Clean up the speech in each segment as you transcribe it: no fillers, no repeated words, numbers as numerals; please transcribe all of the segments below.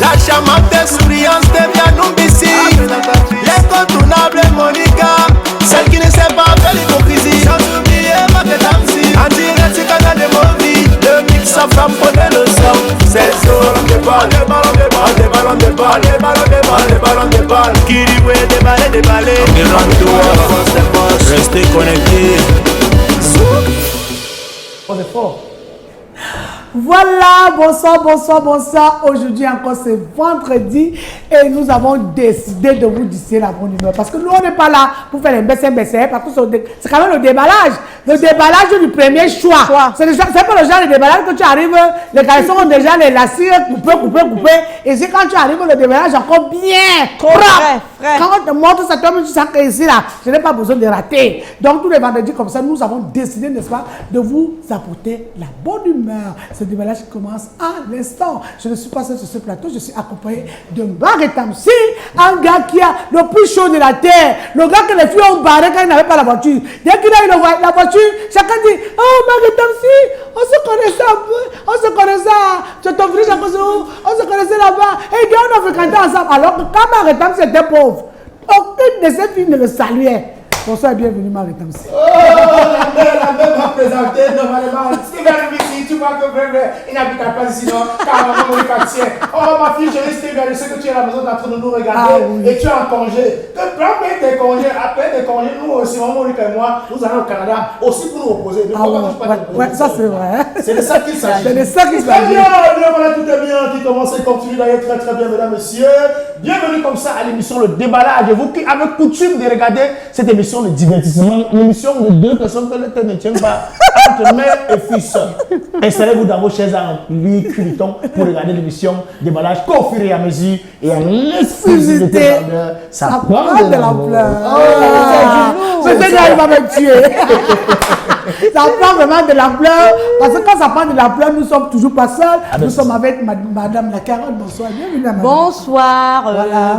La charmante souriance devient Numbisi. L'incontournable Monica, celle qui ne sait pas faire l'hypocrisie. Sans oublier Maketamsi, en direct sur Canal de Movi. Le mix sa femme connaît le son. C'est le ballon de balle, des ballons de balle, des ballons de balle. Qui dit ouais, des balles. Restez connectés. On est fort. Voilà, bonsoir. Aujourd'hui encore, c'est vendredi et nous avons décidé de vous disser la bonne humeur. Parce que nous, on n'est pas là pour faire les baisser, parce que c'est quand même le déballage. Le déballage du premier choix. C'est pas le genre de déballage que tu arrives, les garçons ont déjà les lacets coupés. Et c'est quand tu arrives, le déballage encore bien propre. Quand on te montre ça, toi, tu sens que ici, là, je n'ai pas besoin de rater. Donc, tous les vendredis comme ça, nous avons décidé, n'est-ce pas, de vous apporter la bonne humeur. Ce déballage commence à l'instant. Je ne suis pas seul sur ce plateau, je suis accompagné de Maketamsi, un gars qui a le plus chaud de la terre. Le gars que les filles ont barré quand il n'avait pas la voiture. Dès qu'il a eu la voiture, chacun dit, oh Maketamsi, on se connaissait un peu, on se connaissait, c'est ton frère, on se connaissait là-bas. Et bien on a fréquenté ensemble. Alors que quand Maketamsi était pauvre, aucune de ces filles ne le saluait. Bonsoir et bienvenue Maketamsi. Oh, la mère m'a présenté normalement. Steven ici, tu vois que vrai, il n'habite pas ici, non? Car maman est quartier. Oh, ma fille, je Steven, je sais que tu es à la maison en train de nous regarder et tu es en congé. Que prends tes congés, après tes congés, nous aussi, maman et moi, nous allons au Canada aussi pour nous reposer. Ouais, ça c'est vrai. C'est de ça qu'il s'agit. C'est de ça qu'il Très s'agit. bien, voilà, tout est bien, qui commence et continue d'ailleurs très bien, mesdames, messieurs. Bienvenue comme ça à l'émission Le Déballage. Vous qui avez coutume de regarder cette émission de divertissement, une émission de deux personnes que le temps ne tient pas entre mère et fils. Installez-vous dans vos chaises en lui culiton pour regarder l'émission Déballage qu'au fur et à mesure et en exclusivité. Ça prend de l'ampleur. C'est ça qui va me tuer. Ça prend vraiment de l'ampleur. Parce que quand ça prend de l'ampleur, nous ne sommes toujours pas seuls. Nous sommes avec Madame la Carotte. Bonsoir, bienvenue à Madame. Bonsoir,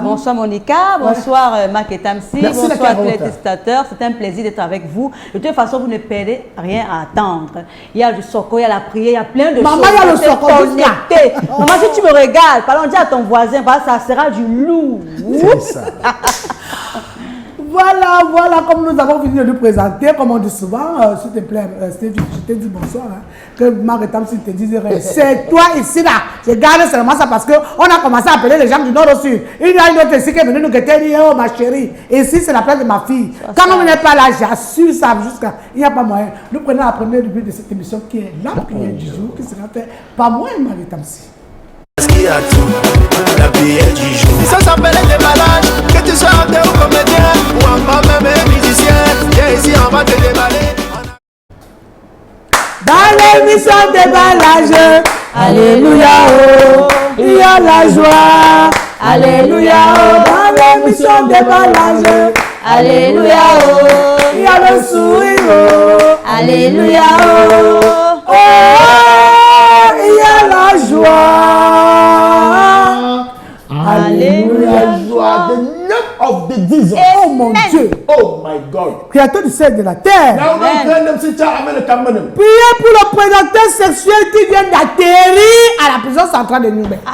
bonsoir Monica, bonsoir Maketamsi, bonsoir tous les téléspectateurs. C'est un plaisir d'être avec vous. De toute façon, vous ne perdez rien à attendre. Il y a du soko, il y a la prière, il y a plein de choses. Maman, il y a le soko. Maman, si tu me regardes, parlons, dis à ton voisin, ça sera du loup. C'est ça. Voilà, comme nous avons fini de nous présenter, comme on dit souvent, s'il te plaît, Steve, je te dis bonsoir, que Maketamsi te dise rien. C'est toi ici là, je garde seulement ça parce qu'on a commencé à appeler les gens du nord au sud. Il y a une autre ici qui est venue nous guetter, dit, oh ma chérie, ici c'est la place de ma fille. Quand on n'est pas là, j'assure ça jusqu'à, il n'y a pas moyen. Nous prenons la première début de cette émission qui est la prière du jour, qui sera faite par moi et Maketamsi. Parce qu'il y a tout, la prière du jour. Ça s'appelle le déballage, que tu sois acteur ou comédien, ou encore même musicien, viens ici, on va te déballer. Dans l'émission Déballage, alléluia, oh, il y a la joie, alléluia, oh, dans l'émission Déballage, alléluia, oh, il y a le sourire, oh, alléluia, oh, oh, il y a la joie, alléluia, Joie de 9 of the 10 ans. oh mon Dieu, Oh my God. créateur du ciel et de la terre. Now, Priez pour le prédateur sexuel qui vient d'atterrir à la prison centrale de Nubel. Oh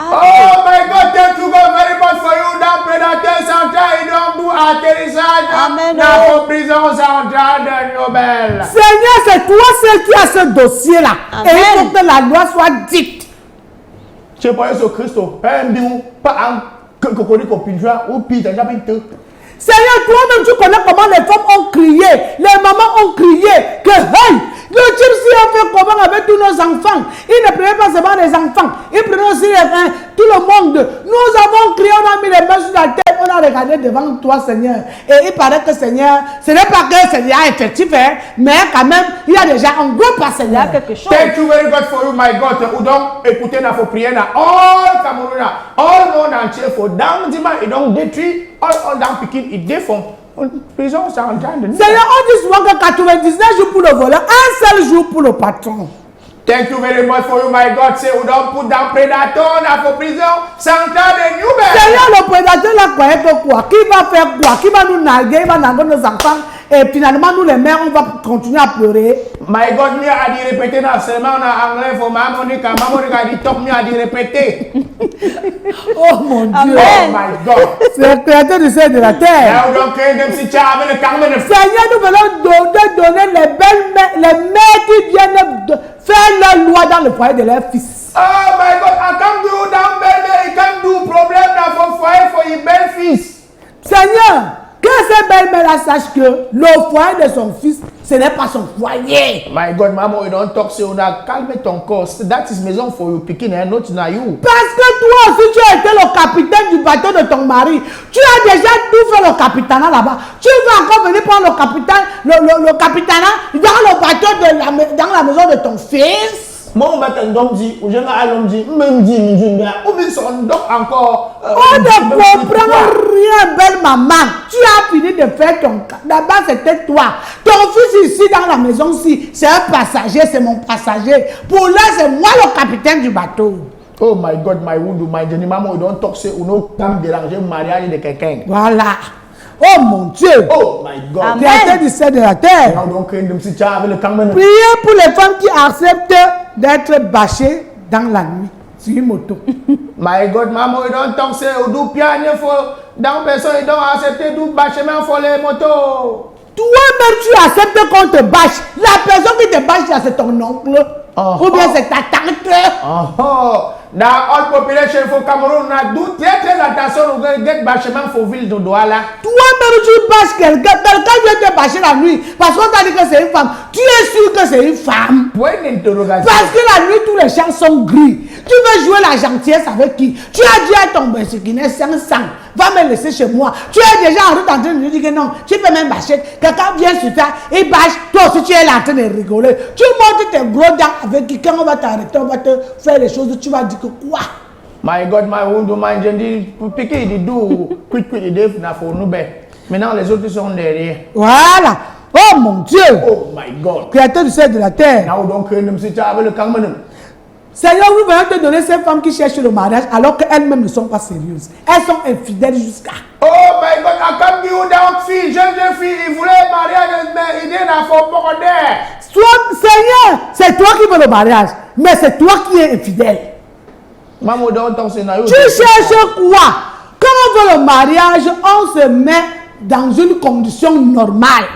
my God, thank you God very much for you. Dans prédateur central et donc pour atterrissage Amen. dans la prison centrale de Nobel. Seigneur, c'est toi seul qui as ce dossier-là. Et il faut que la loi soit dite. Je pense sur Christ, pas un cocorico pinjoa ou pita, déjà pinto. Seigneur, toi-même, tu connais comment les femmes ont crié, les mamans ont crié que, hey, le gypsy a fait comment avec tous nos enfants. Il ne prenait pas seulement les enfants, il prenait aussi tout le monde. Nous avons crié, on a mis les mains sur la tête, on a regardé devant toi, Seigneur. Et il paraît que, Seigneur, ce n'est pas que Seigneur est effectif, hein, mais quand même, il y a déjà un gros pas, Seigneur. Quelque chose. Thank you very much for you, my God. Ou donc, écoutez, la prière, all Cameroun, all monde entier, faut dans et donc détruire, all dans Pékin, ils défont. Prison, c'est en train de nous. Seigneur, on dit souvent que 99 jours pour le voleur, un seul jour pour le patron. Thank you very much for you, my God. C'est où donc pour dans prédateur, dans la prison, centrale de Nubel. Seigneur, le prédateur là croyait que quoi? Qui va faire quoi? Qui va nous narguer? Il va narguer nos enfants. Et finalement, nous les mères, on va continuer à pleurer. My God, mieux a dit répéter non seulement en anglais, faut Monica dit top, mieux a dit répéter. Oh mon Dieu. Amen. Oh my God. C'est le créateur du ciel et de la terre. Now donc, le Carmen. Seigneur, nous venons donner les belles les mères qui viennent faire leur loi dans le foyer de leur fils. Oh my God, I come do down baby, I come do problem now for fire for your belle fils. Seigneur, que cette belle-mère sachent que le foyer de son fils, ce n'est pas son foyer. My God, maman, you don't talk, so now calme ton corps. That is maison for you picking and not na you. Parce que toi aussi, tu as été le capitaine du bateau de ton mari. Tu as déjà tout fait le capitanat là-bas. Tu vas encore venir prendre le capitanat dans le bateau dans la maison de ton fils. Moi, on va t'en dire, ou je vais aller dire, même dire, ou bien son donc encore. On ne comprend rien, belle maman. Tu as fini de faire ton cas. D'abord, c'était toi. Ton fils ici dans la maison-ci, c'est un passager, c'est mon passager. Pour là, c'est moi le capitaine du bateau. Oh my God, my wound, my Jenny, maman, you don't talk, c'est ou non, comme déranger le mariage de quelqu'un. Voilà. Oh mon Dieu. Oh my God. Créateur du ciel de la terre. Now donc, le Carmen. Priez pour les femmes qui acceptent d'être bâchées dans la nuit sur une moto. My God, maman, you don't talk, c'est ou do piano for dans personne, you don't accepter du bâchement for les motos. Toi-même, tu acceptes qu'on te bâche. La personne qui te bâche, là, c'est ton oncle. Ou bien c'est ta tante. Dans la population for Cameroun, on a d'où très attention au get bâchement for ville de Douala. Toi-même, tu bâches quelqu'un vient te bâcher la nuit. Parce qu'on t'a dit que c'est une femme. Tu es sûr que c'est une femme. Point d'interrogation. Parce que la nuit, tous les champs sont gris. Tu veux jouer la gentillesse avec qui? Tu as dit à ton besséquinet 500. Va me laisser chez moi. Tu es déjà en route en train de lui dire que non. Tu peux même bâcher. Quelqu'un vient sur toi, il bâche. Toi aussi, tu es là en train de rigoler. Tu montes tes gros dents avec qui? Quand on va t'arrêter, on va te faire les choses. Tu vas dire que quoi? My God, my wound, my Jenny, pour piquer, il dit, quick, il dit, il faut nous baisser. Maintenant, les autres sont derrière. Voilà. Oh mon Dieu. Oh my God. Créateur du ciel et de la terre. Now donc, nous sommes avec le Carmen. Seigneur, nous venons te donner ces femmes qui cherchent le mariage alors qu'elles-mêmes ne sont pas sérieuses. Elles sont infidèles jusqu'à. Oh my God, I come you down fille, jeune fille, il voulait mariage, mais il n'a pas Seigneur, c'est toi qui veux le mariage, mais c'est toi qui es infidèle. Maman, dans ton scénario. Tu cherches quoi? Quand on veut le mariage, on se met dans une condition normale.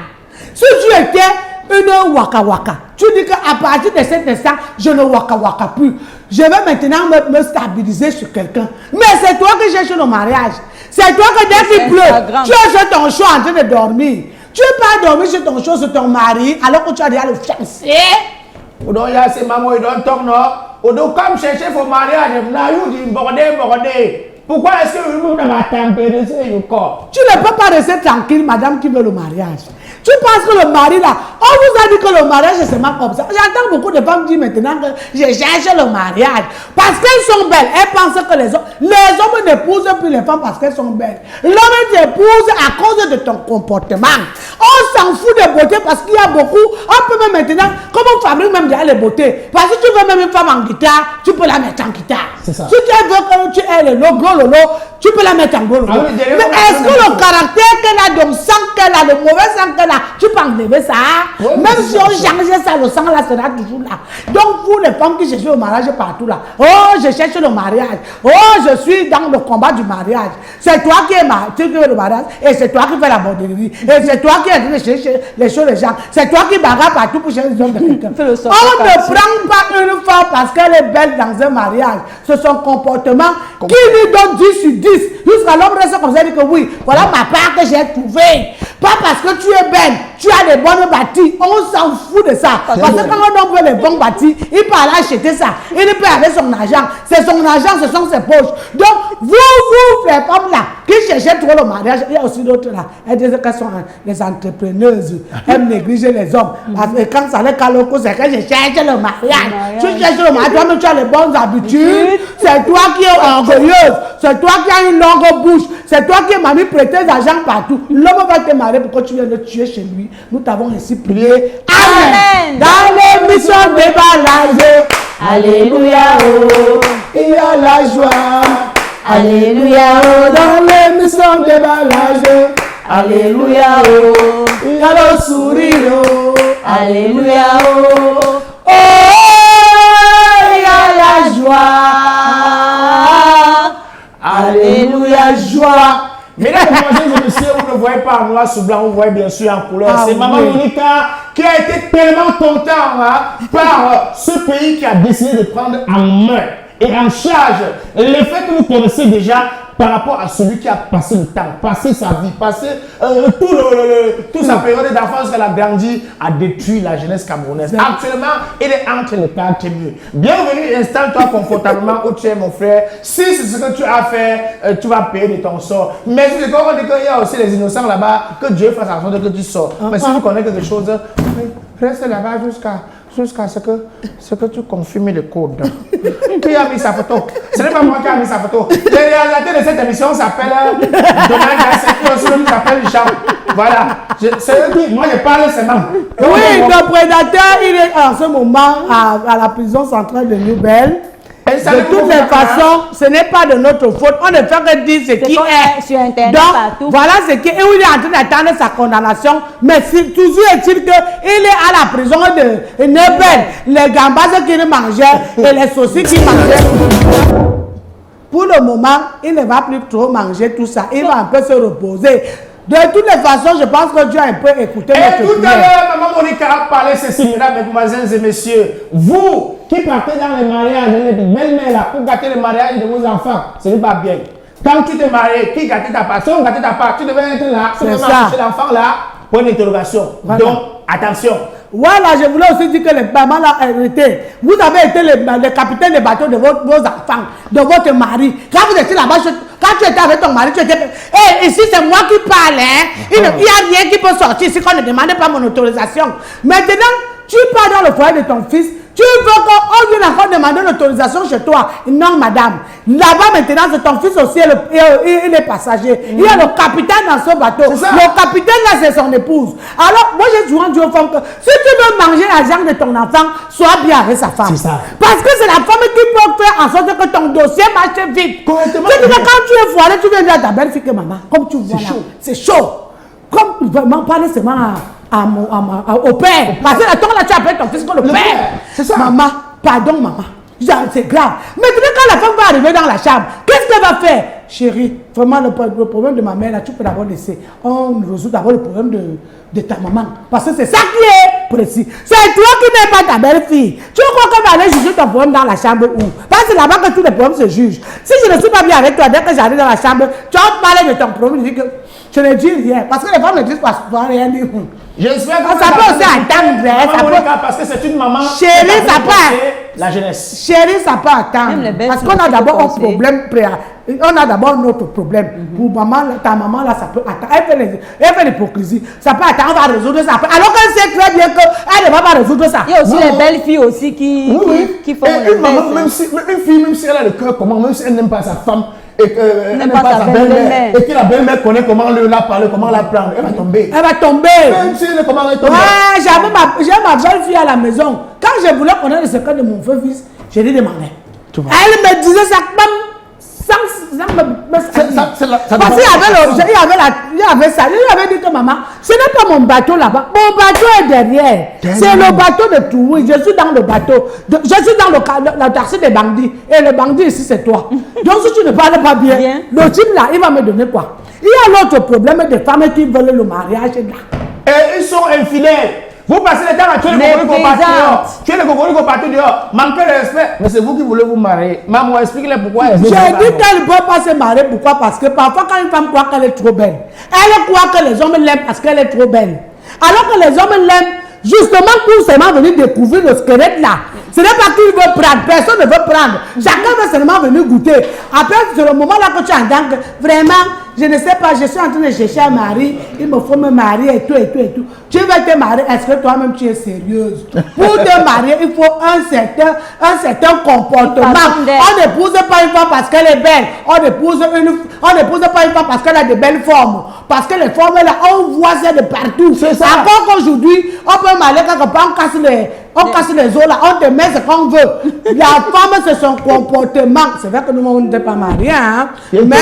Si tu étais une waka waka, tu dis qu'à partir de cet instant, je ne waka waka plus. Je vais maintenant me stabiliser sur quelqu'un. Mais c'est toi qui cherches le mariage. C'est toi que dès qu'il pleut, tu es sur ton choix en train de dormir. Tu ne peux pas dormir sur ton choix, sur ton mari, alors que tu as déjà le fiancé. Donc, il y a ces mamans, ils don't talk, non? Ou donc, comme chercher pour mariage, là, vous dites, bordé. Pourquoi est-ce que vous n'avez pas tempéré le corps? Tu ne peux pas rester tranquille, madame qui veut le mariage. Tu penses que le mari là, on vous a dit que le mariage c'est seulement comme ça. J'entends beaucoup de femmes dire maintenant que je cherche le mariage. Parce qu'elles sont belles. Elles pensent que les hommes n'épousent plus les femmes parce qu'elles sont belles. L'homme t'épouse à cause de ton comportement. On s'en fout de beauté parce qu'il y a beaucoup. On peut même maintenant, comme on fabrique même déjà les beautés. Parce que tu veux même une femme en guitare, tu peux la mettre en guitare. C'est ça. Si tu veux que tu aies le gros lolo, tu peux la mettre en gros lolo. Ah oui, mais est-ce que le caractère qu'elle a, donc sang qu'elle a, le mauvais sang qu'elle a, tu peux enlever ça? Oui, même si on change ça, le sang là sera toujours là. Donc pour les femmes qui cherchent le mariage partout là, oh je cherche le mariage, oh je suis dans le combat du mariage. C'est toi qui es tu veux le mariage et c'est toi qui fais la bordellerie et c'est toi qui es en train de chercher les choses des gens. C'est toi qui bagarre partout pour chercher les hommes de quelqu'un. On ne prend pas une femme parce qu'elle est belle dans un mariage. C'est son comportement qui lui donne 10 sur 10. Jusqu'à l'homme reste comme ça et dit que oui, voilà ma part que j'ai trouvée. Pas parce que tu es belle, tu as des bonnes bâties. On s'en fout de ça. Parce que quand on veut les bons bâtis, il peut aller acheter ça. Il peut avec son argent. C'est son argent, ce sont ses poches. Donc, vous, les femmes là, qui cherchez trop le mariage, il y a aussi d'autres là. Elles disent qu'elles sont les entrepreneuses. Elles négligent les hommes. Parce que quand ça les caloco, c'est que je cherche le mariage. Tu cherches le mariage, toi-même tu as les bonnes habitudes. C'est toi qui es orgueilleuse. C'est toi qui as une longue bouche. C'est toi qui m'as mis prêter d'argent partout. L'homme va te marier pour que tu viennes le tuer chez lui. Nous t'avons ainsi prié. Amen. Dans l'émission déballage. Alléluia. Oh, il y a la joie. Alléluia. Oh, dans l'émission déballage. Alléluia. Oh. il y a le sourire. Alléluia. Oh, il y a la joie. Alléluia, joie. Mesdames, Mesdemoiselles et Messieurs, vous ne voyez pas en noir sur blanc, vous voyez bien sûr en couleur. C'est Maman Monica qui a été tellement content par ce pays qui a décidé de prendre en main et en charge les faits que vous connaissez déjà par rapport à celui qui a passé le temps, passé sa vie, passé toute sa période d'enfance qu'elle a grandi, a détruit la jeunesse camerounaise. Actuellement, il est entre les quatre murs. Bienvenue, installe-toi confortablement où tu es, mon frère. Si c'est ce que tu as fait, tu vas payer de ton sort. Mais si c'est comme on dit qu'il y a aussi les innocents là-bas, que Dieu fasse en sorte que tu sors. Mais si tu connais quelque chose, reste là-bas jusqu'à ce que tu confirmes le code. Qui a mis sa photo? Ce n'est pas moi qui a mis sa photo. Le réalisateur de cette émission s'appelle Donald Gasset, qui aussi s'appelle Jean. Voilà. C'est eux qui, moi je parle seulement. Oui, le prédateur, il est en ce moment à la prison centrale de Nouvelle. De toutes les façons, ce n'est pas de notre faute. On ne fait que dire ce qui est. Sur Internet, donc, partout. voilà ce qui est. Et il est en train d'attendre sa condamnation. Mais toujours est-il qu'il est à la prison de Nebel. Les gambas qu'il mangeait et les saucisses qu'il mangeait. Pour le moment, il ne va plus trop manger tout ça. Il va un peu se reposer. De toutes les façons, je pense que Dieu a un peu écouté notre Et tout à prière. l'heure, Maman Monica a parlé ceci, mesdames, mesdemoiselles et messieurs. Vous qui partez dans les mariages, les belles-mères là, pour gâter le mariage de vos enfants, ce n'est pas bien. Quand tu t'es marié, qui gâtait ta part? Si on gâtait ta part, tu devais être là, tu devais marcher l'enfant là, pour une interrogation. Voilà. Donc, attention. Voilà, je voulais aussi dire que les mamans là été. Vous avez été le capitaine des bateaux de vos enfants, de votre mari. Quand vous étiez là-bas, quand tu étais avec ton mari, tu étais. Et ici, c'est moi qui parle. Hein. Il n'y a rien qui peut sortir ici qu'on ne demande pas mon autorisation. Maintenant, tu pars dans le foyer de ton fils. Tu veux qu'on vienne encore demander l'autorisation chez toi? Non, madame. Là-bas, maintenant, c'est ton fils aussi, il est passager. Il y a le capitaine dans ce bateau. Le capitaine, là, c'est son épouse. Alors, moi, j'ai toujours dit aux femmes que si tu veux manger l'argent de ton enfant, sois bien avec sa femme. C'est ça. Parce que c'est la femme qui peut faire en sorte que ton dossier marche vite. Correctement. Tu dis que quand tu es foiré, tu viens dire à ta belle-fille que maman, comme tu vois là, c'est chaud. Comme vraiment, pas nécessairement au père. Parce que attends, là, tu appelles ton fils comme le père. C'est ça. Maman, pardon, maman. C'est grave. Maintenant, quand la femme va arriver dans la chambre, qu'est-ce qu'elle va faire? Chérie, vraiment, le problème de ma mère, là, tu peux d'abord laisser. On résout d'abord le problème de ta maman. Parce que c'est ça qui est précis. C'est toi qui n'es pas ta belle-fille. Tu crois qu'on va aller juger ton problème dans la chambre où? Parce que c'est là-bas que tous les problèmes se jugent. Si je ne suis pas bien avec toi, dès que j'arrive dans la chambre, tu vas parler de ton problème, je dis que je ne dis rien. Parce que les femmes ne disent pas rien dire. J'espère que ça peut aussi attendre. Parce que c'est une maman. Chérie, ça peut. La jeunesse. Chérie, ça peut attendre. Parce qu'on a d'abord un problème. On a d'abord notre problème. Pour maman, ta maman, là, ça peut attendre. Elle fait l'hypocrisie. Ça peut attendre, on va résoudre ça. Alors qu'elle sait très bien qu'elle ne va pas résoudre ça. Il y a aussi les belles filles aussi qui font. Une maman, même si elle a le cœur comment, même si elle n'aime pas sa femme, et qu'elle n'aime pas sa belle-mère, et que la belle-mère connaît comment la parler, comment la prendre, elle va tomber. Elle va tomber. Même si elle est comment elle tombe. Ouais, j'ai ma belle-fille à la maison. Quand je voulais connaître le secret de mon fils, je lui demandais. Elle me disait ça comme sans me parce qu'il y avait ça. Il avait dit que maman, ce n'est pas mon bateau là-bas. Mon bateau est derrière. C'est le bateau de Toulouse. Je suis dans le bateau. Je suis dans le taxi des bandits. Et le bandit ici, c'est toi. Donc si tu ne parles pas bien, le type là, il va me donner quoi? Il y a l'autre problème des femmes qui veulent le mariage là. Et ils sont infidèles. Vous passez le temps à tuer les Congolais qu'on part dehors. Tuer les Congolais qu'on part dehors. Manquez de respect. Mais c'est vous qui voulez vous marier. Maman, expliquez-les pourquoi. J'ai dit qu'elle ne peut pas se marier. Pourquoi? Parce que parfois, quand une femme croit qu'elle est trop belle, elle croit que les hommes l'aiment parce qu'elle est trop belle. Alors que les hommes l'aiment justement pour seulement venir découvrir le squelette là. Ce n'est pas qu'il veut prendre. Personne ne veut prendre. Chacun veut seulement venir goûter. Après, c'est le moment là que tu entends que vraiment, je ne sais pas, je suis en train de chercher un mari, il me faut me marier et tout, et tout, et tout. Tu veux te marier, est-ce que toi-même tu es sérieuse? Pour te marier, il faut un certain comportement. On n'épouse pas une femme parce qu'elle est belle. On n'épouse pas une femme parce qu'elle a de belles formes. Parce que les formes là, on voit ça de partout. C'est ça. Encore qu'aujourd'hui, on peut marier quelque part, on casse les os là, on te met ce qu'on veut. La femme, c'est son comportement. C'est vrai que nous, on n'était pas mariés, hein. Mais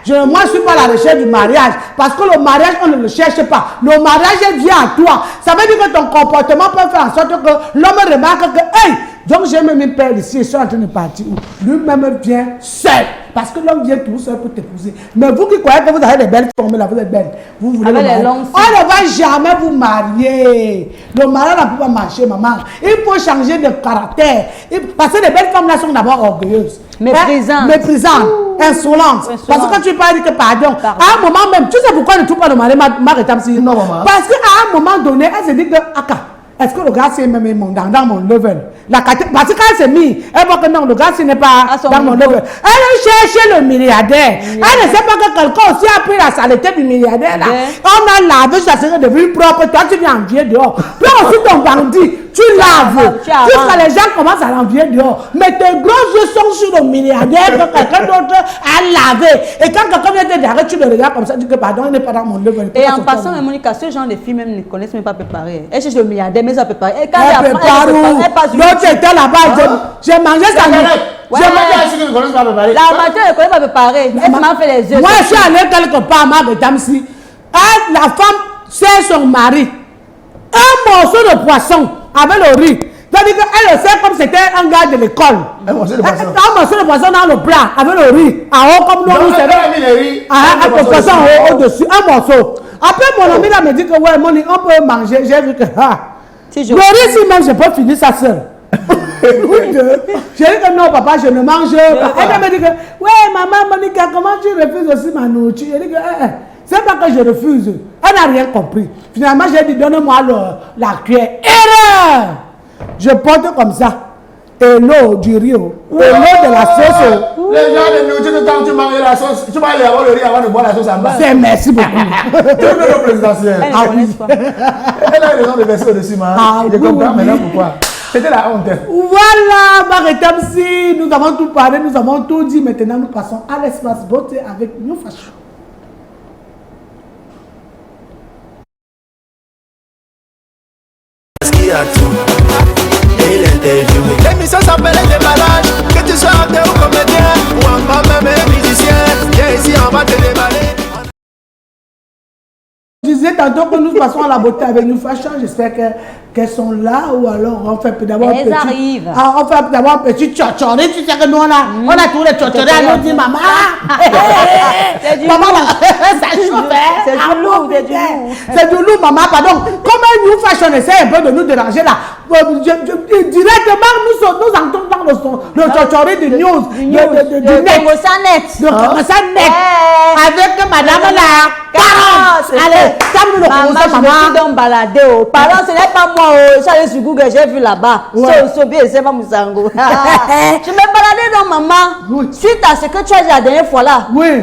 Moi, je ne suis pas à la recherche du mariage. Parce que le mariage, on ne le cherche pas. Le mariage vient à toi. Ça veut dire que ton comportement peut faire en sorte que l'homme remarque que, hey, donc j'ai même une père ici, ils sont en train de partir. Lui-même vient seul. Parce que l'homme vient tout seul pour t'épouser. Mais vous qui croyez que vous avez des belles formes, là, vous êtes belles. Vous voulez le mariage. On ne va jamais vous marier. Le mariage ne peut pas marcher, maman. Il faut changer de caractère. Parce que les belles femmes là sont d'abord orgueilleuses. Méprisantes. Méprisantes. Insolentes. Parce que quand tu parles, que pardon. À un moment même, tu sais pourquoi elle ne trouve pas de mari, Marie-Tamsir? Non, maman. Parce qu'à un moment donné, elle se dit que, est-ce que le gars c'est même dans mon level? Parce que quand elle s'est mise, elle voit que non, le gars ce n'est pas dans mon level. Elle cherche le milliardaire. Elle ne sait pas que quelqu'un aussi a pris la saleté du milliardaire là. On a lavé, ça serait devenu propre. Toi, tu viens envier dehors. Puis aussi ton bandit, tu laves. Jusqu'à les gens commencent à l'envier dehors. Mais tes gros yeux sont sur le milliardaire que quelqu'un d'autre a lavé. Et quand quelqu'un vient te dire, tu le regardes comme ça, tu dis que pardon, il n'est pas dans mon level. Et en passant, Monica, ce genre de filles même ne connaissent même pas préparer. Elle cherche le milliardaire, mais ça prépare. Et quand elle prépare où? L'autre était là-bas, j'ai mangé ça. Ouais. La matière ne connaît pas préparer. Elle m'a fait les yeux. Moi, je suis allé quelque part à Marie-Tamsir. La femme sert son mari un morceau de poisson avec le riz. C'est-à-dire qu'elle le sert comme c'était un gars de l'école. Un morceau de poisson dans le plat avec le riz. En haut, comme nous, vous savez. Un poisson au-dessus, un morceau. Après, mon ami là me dit que, ouais, Moni, on peut manger. J'ai vu que, le riz, si même, je peux finir ça seul. J'ai dit que non, papa, je ne mange pas. Elle me dit que, ouais, maman, Monica, comment tu refuses aussi ma nourriture? J'ai dit que, c'est pas que je refuse. Elle n'a rien compris. Finalement, j'ai dit, donne-moi la cuillère. Erreur! Je porte comme ça. Et l'eau du riz. Et l'eau de la sauce. Les gens de nourriture, quand tu manges la sauce, tu vas aller avoir le riz avant de boire la sauce en bas. Merci beaucoup. Tu es le présidentiel. Elle ne connaît pas. Elle a raison de verser au-dessus, maman. Je comprends maintenant pourquoi. C'était la honte. Voilà, Marie-Tamsir, nous avons tout parlé, nous avons tout dit. Maintenant, nous passons à l'espace beauté avec New Fashion. L'émission s'appelle Les Déballages. Que tu sois acteur ou comédien ou encore même musicien, viens ici, on va te déballer. Je disais tantôt que nous passons à la beauté avec New Fashion. J'espère qu'elles sont là ou alors on fait d'abord un petit... Elles arrivent. On fait d'abord un petit tchotchoré. Tu sais que nous, on a tous les tchotchorés à nous dire maman. Maman, ça chauffe. C'est du lourd, c'est du lourd, maman, pardon. Comment New Fashion essaie un peu de nous déranger là? Directement, nous entrons dans le tchotchoré du news. Du net. De Net. Avec madame la 40. Allez. Maman, je me suis donc baladée. Pardon, ce n'est pas moi. J'allais sur Google, j'ai vu là-bas. C'est pas Moussango. Je me baladais donc, maman. Suite à ce que tu as dit la dernière fois là. Oui.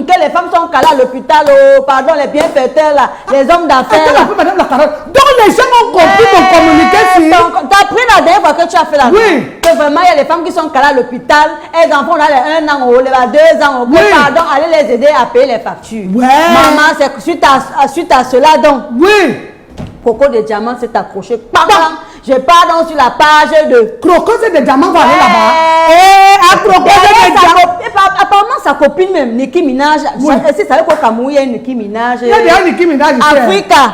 Que les femmes sont calées à l'hôpital. Pardon, les bienfaiteurs là. Les hommes d'affaires. Donc les gens ont compris de communiquer sur... Tu as pris la dernière fois que tu as fait la Oui. Que vraiment, il y a les femmes qui sont calées à l'hôpital. Elles en font là les 1 an, les 2 ans. Oui. Pardon, allez les aider à payer les factures. Ouais. Maman, c'est suite à cela donc. Oui. Coco de Diamant s'est accroché. Pardon, je pars donc sur la page de... Croco, c'est des diamants, va aller là-bas. Et à Croco, c'est des diamants. Apparemment, sa copine même, Nicki Minaj. Si ça veut qu'au Cameroun, il y a Nicki Minaj. Il y a déjà Nicki Minaj ici.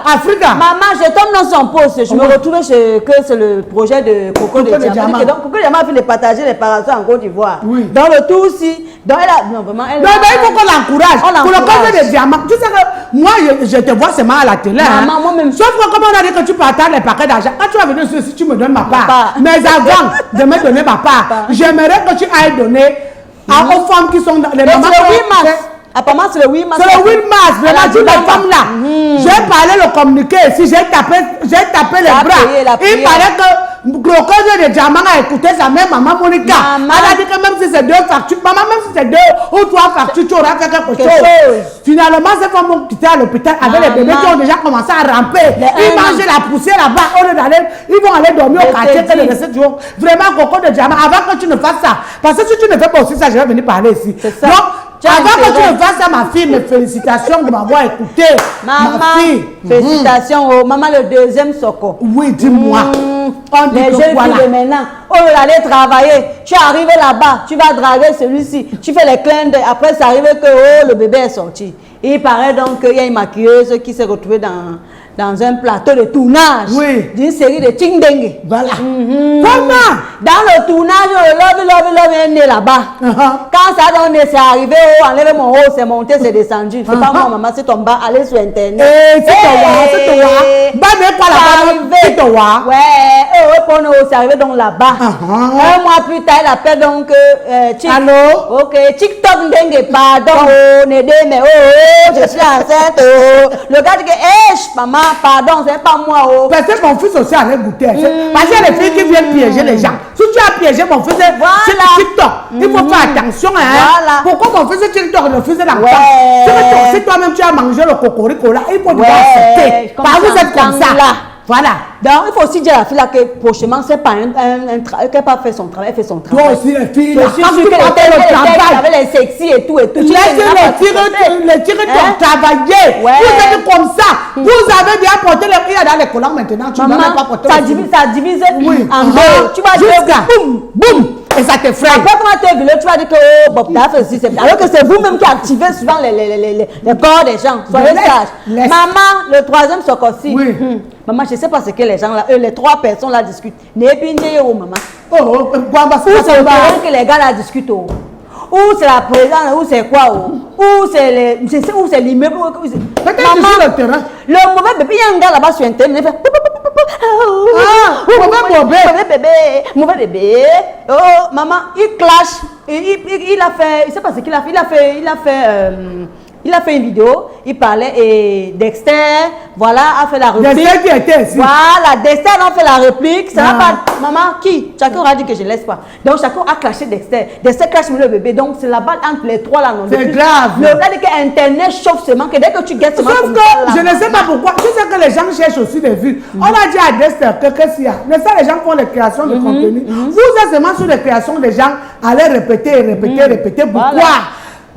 Africa. Maman, je tombe dans son poste. Je me retrouve que c'est le projet de Coco de Diamant. Donc, Coco de Diamant a fait les partager les parasols en Côte d'Ivoire. Oui. Dans le tout aussi. Donc, elle a... Non, vraiment, elle Non, mais il faut qu'on l'encourage. Pour le cas des diamants. Tu sais que moi, je te vois seulement à la télé. Maman, moi-même. Sauf que comme on a dit que tu partages les paquets d'argent. Quand tu vas venir sur tu me donnes ma part. Mais avant de me donner ma part, j'aimerais que tu ailles donner aux femmes qui sont dans les mamans. C'est le 8 mars. Apparemment, c'est le 8 mars. C'est le 8 mars. Vraiment, toutes les femmes là. J'ai parlé le communiqué ici. J'ai tapé les bras. Il paraît que Croco de Diamant a écouté sa mère, maman Monica. Elle a dit que même si c'est 2 factures, maman, même si c'est 2 ou 3 factures, tu auras fait quelque chose. Finalement, ces femmes vont quitter à l'hôpital avec les bébés qui ont déjà commencé à ramper. Ils mangent la poussière là-bas. Ils vont aller dormir au quartier que de rester du haut. Vraiment, Croco de Diamant, avant que tu ne fasses ça. Parce que si tu ne fais pas aussi ça, je vais venir parler ici. Donc, Avant que tu ne fasses ça, ma fille, mes félicitations de m'avoir écouté. Maman, ma fille. Félicitations. Maman, le deuxième Soko. Oui, dis-moi. Les jeunes filles de maintenant, oh, aller travailler, tu es arrivé là-bas, tu vas draguer celui-ci, tu fais les clins d'œil, après c'est arrivé que oh, le bébé est sorti. Et il paraît donc qu'il y a une maquilleuse qui s'est retrouvée dans un plateau de tournage d'une série de Tchingdengue. Voilà. Comment? Dans le tournage, love est né là-bas. Quand ça donne, c'est arrivé, oh, enlève mon haut, c'est monté, c'est descendu. C'est pas moi, maman, c'est ton bas, allez sur Internet. C'est toi. Bah, mais pas là-bas, c'est toi. Ouais, c'est arrivé donc là-bas. Un mois plus tard, elle appelle donc allô? Ok, TikTok Dengue, pardon, Nédé, mais oh, je suis enceinte. Le gars dit que, maman, pardon, c'est pas moi. Oh. Parce que mon fils aussi allait goûter. Parce qu'il y a des filles qui viennent piéger les gens. Si tu as piégé mon fils, c'est TikTok. Il faut faire attention. Hein. Pourquoi mon fils TikTok le faisait là-bas? Si toi-même tu as mangé le cocorico là, il faut devoir accepter. Parce que vous êtes comme ça. Voilà. Donc, il faut aussi dire à la fille là que prochainement, c'est pas qu'elle n'a pas fait son travail, elle fait son travail. Toi aussi, les filles, là, je suis sûre qu'elle avait les sexy et tout. Laissez les tirer travailler. Vous êtes comme ça. Vous avez bien porté les filles dans les collants maintenant. Tu ne vas pas porter ça divise en deux. Tu vas dire boum, boum. Et ça te frappe. Après, quand tu es venu, tu vas dire que oh, Bob, tu as fait ceci, c'est alors que c'est vous-même qui activez souvent les corps des gens. Soyez sages. Maman, le troisième Sokosi. Maman, je ne sais pas ce que les gens là, les trois personnes là discutent. N'est pas maman. Oh, c'est que les gars là discutent. Ou c'est la présidente, ou c'est quoi, ou c'est l'immeuble. Maman, le mauvais bébé, il y a un gars là-bas sur Internet, il fait mauvais bébé. Oh, maman, il clash. Il a fait, il sait pas ce qu'il a fait. Il a fait une vidéo, il parlait et Dexter, voilà, a fait la réplique. Dexter qui était ici. Voilà, Dexter a fait la réplique. Ça va pas. Maman, qui? Chacun a dit que je ne laisse pas. Donc chacun a clashé Dexter. Dexter clash le bébé. Donc c'est la balle entre les trois là. C'est grave. Le gars dit que Internet chauffe seulement, que dès que tu guettes seulement. Sauf que je ne sais pas pourquoi. Tu sais que les gens cherchent aussi des vues. On a dit à Dexter que qu'est-ce qu'il y a. Mais ça, les gens font des créations de contenu. Vous êtes seulement sur les créations des gens. Allez répéter. Pourquoi?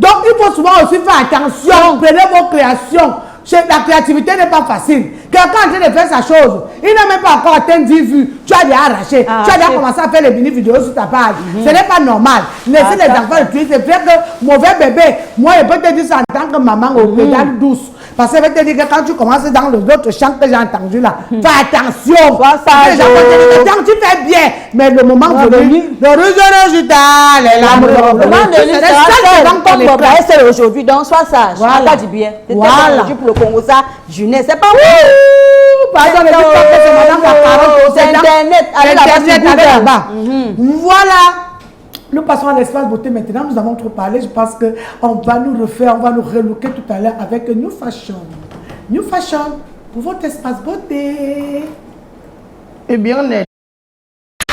Donc, il faut souvent aussi faire attention. Prenez vos créations. La créativité n'est pas facile. Quelqu'un est en train de faire sa chose. Il n'a même pas encore atteint 10 vues. Tu as déjà arraché. Tu as déjà commencé à faire les mini-vidéos sur ta page. Ce n'est pas normal. Laissez les enfants utiliser. C'est vrai que mauvais bébé, moi, je peux te dire ça en tant que maman au pédale douce. Parce que je vais te dire que quand tu commences dans les autres chants que j'ai entendus là, fais attention. Donc tu fais bien. Mais le moment venu, le résultat, c'est aujourd'hui. Donc sois sage. Voilà. Du bien. Voilà. Pour le Congo, ça, je ne sais pas. Pardon, c'est Internet. Allez là-bas. Voilà. Nous passons à l'espace beauté maintenant. Nous avons trop parlé. Je pense qu'on va nous refaire, on va nous relooker tout à l'heure avec New Fashion. New Fashion pour votre espace beauté. Eh bien, on est.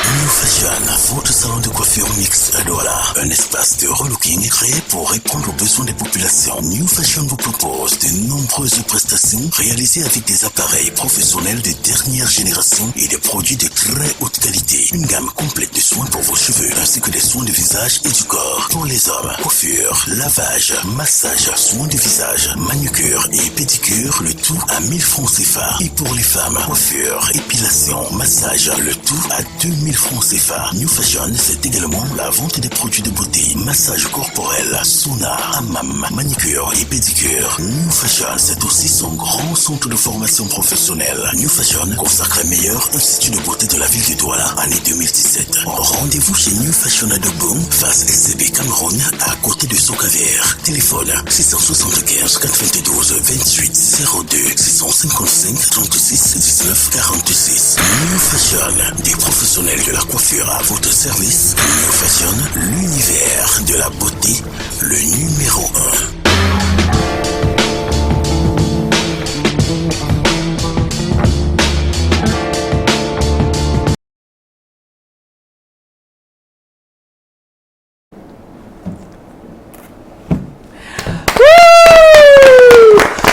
New Fashion, votre salon de coiffure mix à Douala. Un espace de relooking créé pour répondre aux besoins des populations. New Fashion vous propose de nombreuses prestations réalisées avec des appareils professionnels de dernière génération et des produits de très haute qualité. Une gamme complète de soins pour vos cheveux ainsi que des soins de visage et du corps. Pour les hommes, coiffure, lavage, massage, soins de visage, manucure et pédicure, le tout à 1000 francs CFA. Et pour les femmes, coiffure, épilation, massage, le tout à 2000 francs CFA. New Fashion, c'est également la vente des produits de beauté, massage corporel, sauna, hammam, manicure et pédicure. New Fashion, c'est aussi son grand centre de formation professionnelle. New Fashion consacre le meilleur institut de beauté de la ville de Douala, année 2017. Rendez-vous chez New Fashion à Dobong, face SCB Cameroun, à côté de Socaver. Téléphone 675 92 28 02 655 36 19 46. New Fashion, des professionnels de la coiffure à votre service. New Fashion, l'univers de la beauté, le numéro 1.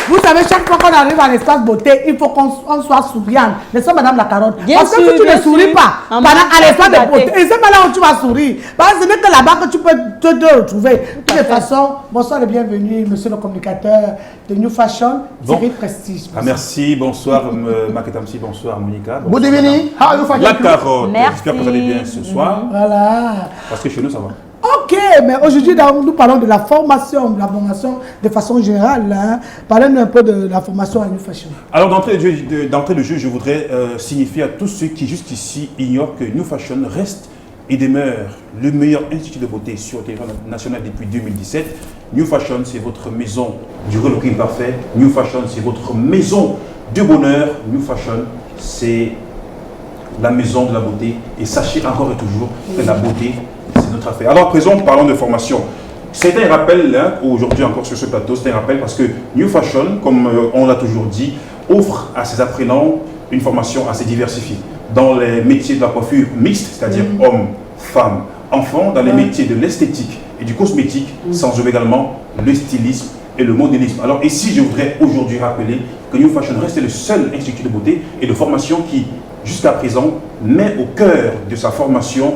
Vous savez, chaque fois qu'on arrive à l'espace beauté, il faut qu'on soit souriante. N'est-ce pas, Madame la Carotte? Bien Parce que sûr, si tu bien ne souris sûr. pas, En pendant même à l'espace temps, de beauté, et c'est pas là où tu vas sourire. Parce que ce n'est que là-bas que tu peux te retrouver. De toute façon, bonsoir et bienvenue, monsieur le communicateur de New Fashion, Thierry Prestige. Ah, merci, bonsoir Maketamsi, bonsoir Monica. Good evening. How are you La fighting? Carotte, Merci. j'espère que vous allez bien ce soir, Voilà. parce que chez nous ça va. Ok, mais aujourd'hui, nous parlons de la formation de façon générale. Hein. Parlez-nous un peu de la formation à New Fashion. Alors d'entrée de jeu, je voudrais signifier à tous ceux qui jusqu'ici ignorent que New Fashion reste et demeure le meilleur institut de beauté sur le territoire national depuis 2017. New Fashion, c'est votre maison du relooking parfait. New Fashion, c'est votre maison du bonheur. New Fashion, c'est la maison de la beauté. Et sachez encore et toujours que la beauté, c'est notre affaire. Alors, à présent, parlons de formation. C'est un rappel, hein, aujourd'hui encore sur ce plateau, c'est un rappel parce que New Fashion, comme on l'a toujours dit, offre à ses apprenants une formation assez diversifiée. Dans les métiers de la coiffure mixte, c'est-à-dire hommes, femmes, enfants, dans les métiers de l'esthétique et du cosmétique, sans oublier également le stylisme et le modélisme. Alors ici, je voudrais aujourd'hui rappeler que New Fashion reste le seul institut de beauté et de formation qui, jusqu'à présent, met au cœur de sa formation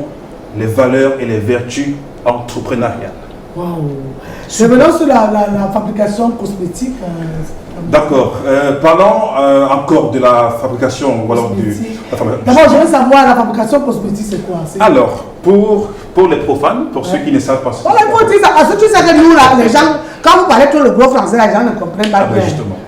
les valeurs et les vertus entrepreneuriales. Waouh. Revenons sur la fabrication cosmétique. D'accord. Parlons encore de la fabrication. Voilà, D'abord, je veux savoir la fabrication cosmétique, c'est quoi? Alors, pour les profanes, pour ceux qui ne savent pas ce que il faut dire ça, parce que tu sais que nous, là, les gens, quand vous parlez tout le gros français, les gens ne comprennent pas bien. Justement.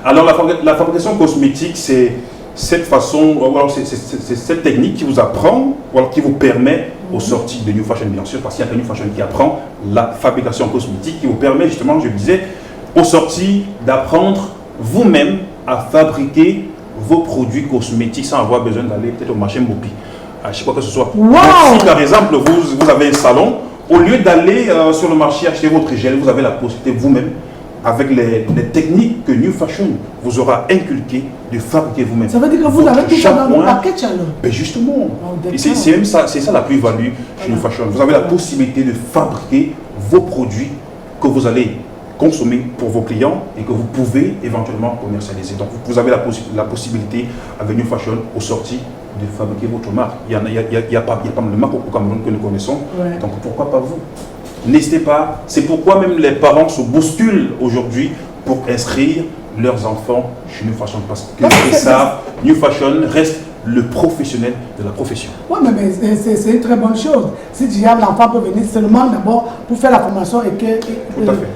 Alors, la fabrication cosmétique, c'est cette façon, c'est cette technique qui vous apprend, qui vous permet aux sorties de New Fashion, bien sûr, parce qu'il y a que New Fashion qui apprend la fabrication cosmétique, qui vous permet justement, je le disais, aux sorties d'apprendre vous-même à fabriquer vos produits cosmétiques sans avoir besoin d'aller peut-être au marché Mopi. Je ne sais pas que ce soit. Wow. Si par exemple vous avez un salon, au lieu d'aller sur le marché acheter votre gel, vous avez la possibilité vous-même, avec les techniques que New Fashion vous aura inculquées, de fabriquer vous-même. Ça veut dire que vous avez tout ça dans le paquet, alors? Ben justement, c'est même ça, c'est ça la plus-value chez New Fashion. Vous avez la possibilité de fabriquer vos produits que vous allez consommer pour vos clients et que vous pouvez éventuellement commercialiser. Donc vous avez la possibilité avec New Fashion aux sorties de fabriquer votre marque. Il y a pas de marque au Cameroun que nous connaissons. Ouais. Donc pourquoi pas vous? N'hésitez pas. C'est pourquoi même les parents se bousculent aujourd'hui pour inscrire leurs enfants chez New Fashion. Parce que ça, New Fashion reste le professionnel de la profession. Oui, mais c'est une très bonne chose. Si déjà l'enfant peut venir seulement d'abord pour faire la formation et que... Tout à fait.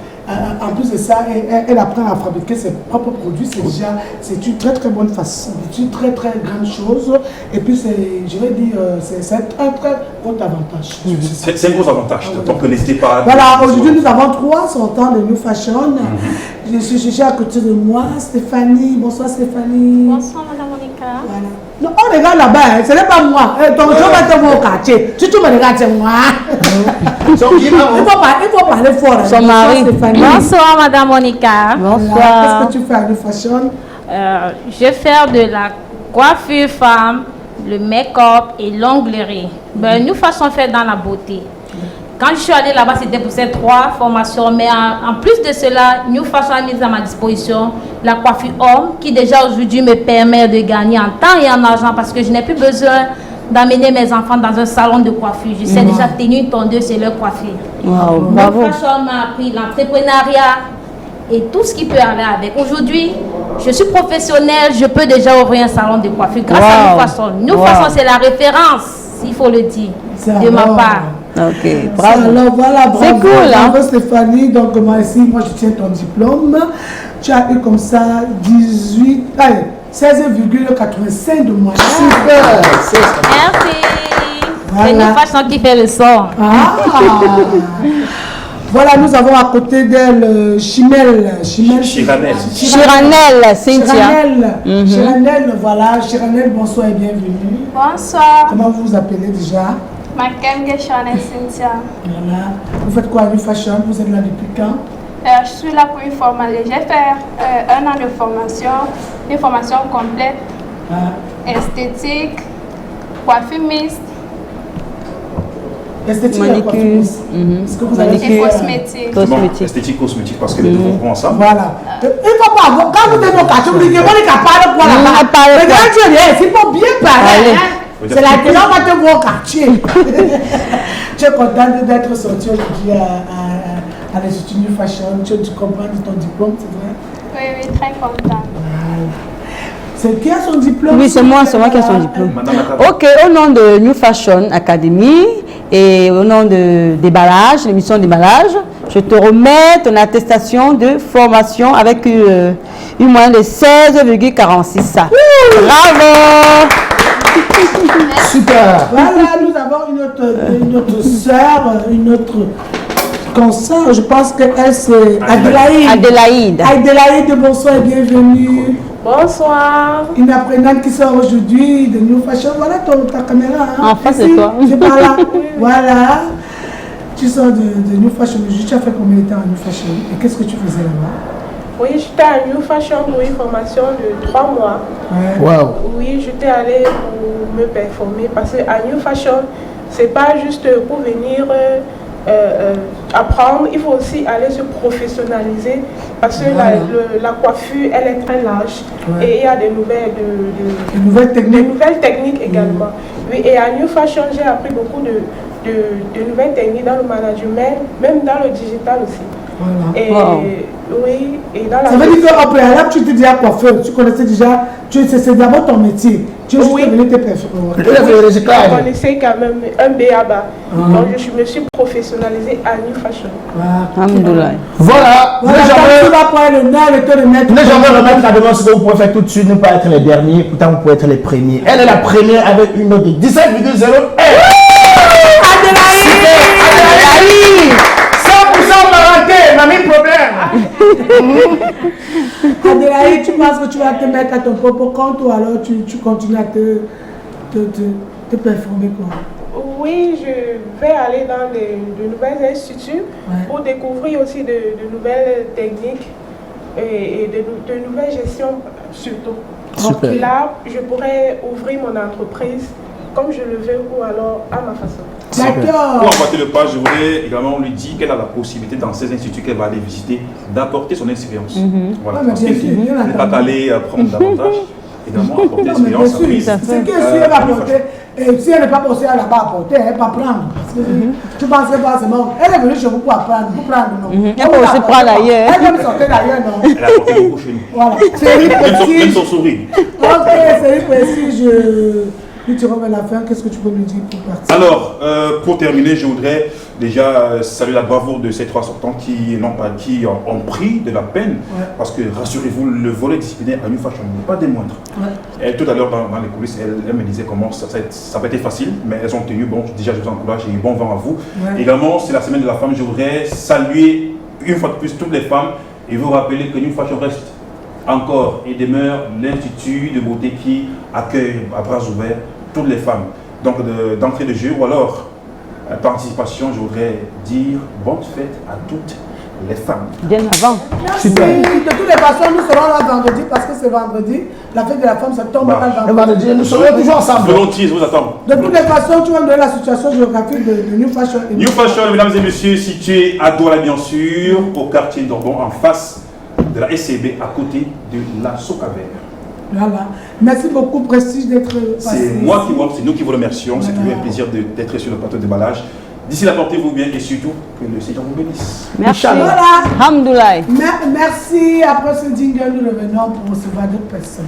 En plus de ça, elle apprend à fabriquer ses propres produits. C'est une très bonne façon, c'est une très grande chose. Et puis, je vais dire, c'est un très gros avantage. C'est un gros avantage. Donc, n'hésitez pas. Voilà, aujourd'hui, nous avons 3 sortants de New Fashion. Je suis à côté de moi, Stéphanie. Bonsoir, Stéphanie. Bonsoir, Madame Monica. Voilà. Non, on regarde là-bas, hein. Ce n'est pas moi. Donc, je vais te voir au quartier. Tu me regardes, c'est moi. Il faut parler fort. Hein. Son mari. Bonsoir, Madame Monica. Bonsoir. Qu'est-ce que tu fais à New Fashion? Je vais faire de la coiffure femme, le make-up et l'onglerie. New Fashion fait dans la beauté. Quand je suis allée là-bas, c'était pour ces 3 formations. Mais en plus de cela, New Fashion a mis à ma disposition la coiffure homme qui déjà aujourd'hui me permet de gagner en temps et en argent parce que je n'ai plus besoin d'amener mes enfants dans un salon de coiffure. Je sais déjà tenir une tondeuse et leur coiffure. New Fashion m'a appris l'entrepreneuriat et tout ce qui peut aller avec. Aujourd'hui, je suis professionnelle, je peux déjà ouvrir un salon de coiffure grâce à New Fashion. New Fashion, c'est la référence, il faut le dire, de ma part. Ok, bravo. Alors voilà, bravo. C'est cool, hein? Bravo Stéphanie. Donc moi ici, moi je tiens ton diplôme. Tu as eu comme ça 16,85 de moyenne. Super. Merci. Voilà. C'est New Fashion qui fait le son. Voilà, nous avons à côté d'elle Chiranel, Cynthia. Chiranel, voilà. Chiranel, bonsoir et bienvenue. Bonsoir. Comment vous vous appelez déjà? Makenge Chiranel Cynthia. Voilà. Vous faites quoi à New Fashion? Vous êtes là depuis quand? Je suis là pour une formation. J'ai fait 1 an de formation, une formation complète, esthétique, coiffure mixte. Esthétique manicure, Est-ce que vous avez Et fait, cosmétique. cosmétique. Esthétique, cosmétique, parce que les deux vont ensemble. Voilà. Il ne faut pas, quand vous êtes au quartier, vous dites que vous n'avez qu'à parler quoi là-bas. parler Mais quoi. quand tu es, il faut bien parler. Allez. Hein. C'est là que l'on va te voir au quartier. Tu es content d'être sorti aujourd'hui à l'Institut New Fashion. Tu comprends de ton diplôme, c'est vrai? Oui, très contente. C'est qui a son diplôme? Oui, c'est moi qui ai son diplôme. Madame Akaba. Ok, au nom de New Fashion Academy et au nom de Déballage, l'émission Déballage, je te remets ton attestation de formation avec une moyenne de 16,46. Bravo! Super. Voilà, nous avons une autre sœur, une autre consoeur. Je pense qu'elle c'est Adélaïde. Adélaïde, bonsoir et bienvenue. Bonsoir. Une apprenante qui sort aujourd'hui de New Fashion. Voilà ta caméra. Hein. En face de Ici, toi. c'est par là. Voilà. Tu sors de New Fashion. Tu as fait combien de temps à New Fashion? Et qu'est-ce que tu faisais là-bas? Oui, j'étais à New Fashion pour une formation de 3 mois. Ouais. Wow. Oui, j'étais allée pour me performer parce qu'à New Fashion, c'est pas juste pour venir apprendre, il faut aussi aller se professionnaliser parce que la coiffure, elle est très large et il y a des nouvelles techniques également. Oui, et à New Fashion, j'ai appris beaucoup de nouvelles techniques dans le management, même dans le digital aussi. Voilà. Et oui, et dans la Ça veut dire qu'au préalable, tu étais déjà coiffeur, tu connaissais déjà, c'est d'abord ton métier. Tu es juste venu te performer. je connaissais quand même un BABA. Donc je me suis professionnalisée à New Fashion. Alhamdoulilah. Voilà. Voilà, tu vas prendre le nerf et te le mettre. Les gens veulent remettre la demande ce que vous pouvez faire tout de suite, ne pas être les derniers, pourtant vous pouvez être les premiers. Elle est la première avec une note de 17,0. Adélaïde 100% parenté, m'a mis problème. Adélaïde, tu penses que tu vas te mettre à ton propre compte ou alors tu continues à te performer quoi? Oui, je vais aller dans de nouveaux instituts pour découvrir aussi de nouvelles techniques et de nouvelles gestions surtout. Super. Donc là, je pourrais ouvrir mon entreprise comme je le veux ou alors à ma façon. D'accord. Pour emporter le pas, je voudrais également lui dire qu'elle a la possibilité dans ces instituts qu'elle va aller visiter d'apporter son expérience. Voilà, Ah, mais parce bien qu'elle sûr, bien n'est pas entendu. allée apprendre davantage, également apporter Non, mais bien l'expérience sûr, apprise. c'est que si elle va apporter, et si elle n'est pas posée à là-bas apporter, elle ne va pas prendre. Parce que tu penses que forcément, elle est venue chez vous pour apprendre, non. Elle peut aussi prendre ailleurs. Elle peut me sortir d'ailleurs, non. Elle a apporté beaucoup chez nous. Voilà. Série Même son précise. sourire. Ok, série précise, je te remets la fin. Qu'est-ce que tu peux nous dire pour partir? Alors, pour terminer, je voudrais déjà saluer la bravoure de ces 3 sortants qui ont pris de la peine. Parce que, rassurez-vous, le volet disciplinaire à New Fashion n'est pas des moindres. Et tout à l'heure, dans les coulisses, elle me disait comment ça n'a pas été facile, mais elles ont tenu. Bon, déjà, je vous encourage et bon vent à vous. Également, c'est la semaine de la femme. Je voudrais saluer une fois de plus toutes les femmes et vous rappeler que New Fashion reste encore et demeure l'institut de beauté qui accueille à bras ouverts toutes les femmes. Donc d'entrée de jeu ou alors par anticipation, je voudrais dire bonne fête à toutes les femmes. Bien avant. Merci. De toutes les façons, nous serons là vendredi parce que c'est vendredi. La fête de la femme, ça tombe le Le vendredi, nous serons toujours ensemble. Volontiers, je vous attends. De toutes les façons, tu vas me donner la situation géographique de New Fashion. New Fashion, mesdames et messieurs, situé à Douala bien sûr, au quartier d'Orbon, en face de la SCB, à côté de la Socavert. Voilà. Merci beaucoup, Prestige, d'être passé. C'est nous qui vous remercions. C'est toujours un plaisir d'être sur le plateau de déballage. D'ici là, portez-vous bien et surtout que le Seigneur vous bénisse. Merci. Voilà. Alhamdoulilah. Merci. Après ce jingle, nous revenons pour recevoir d'autres personnes.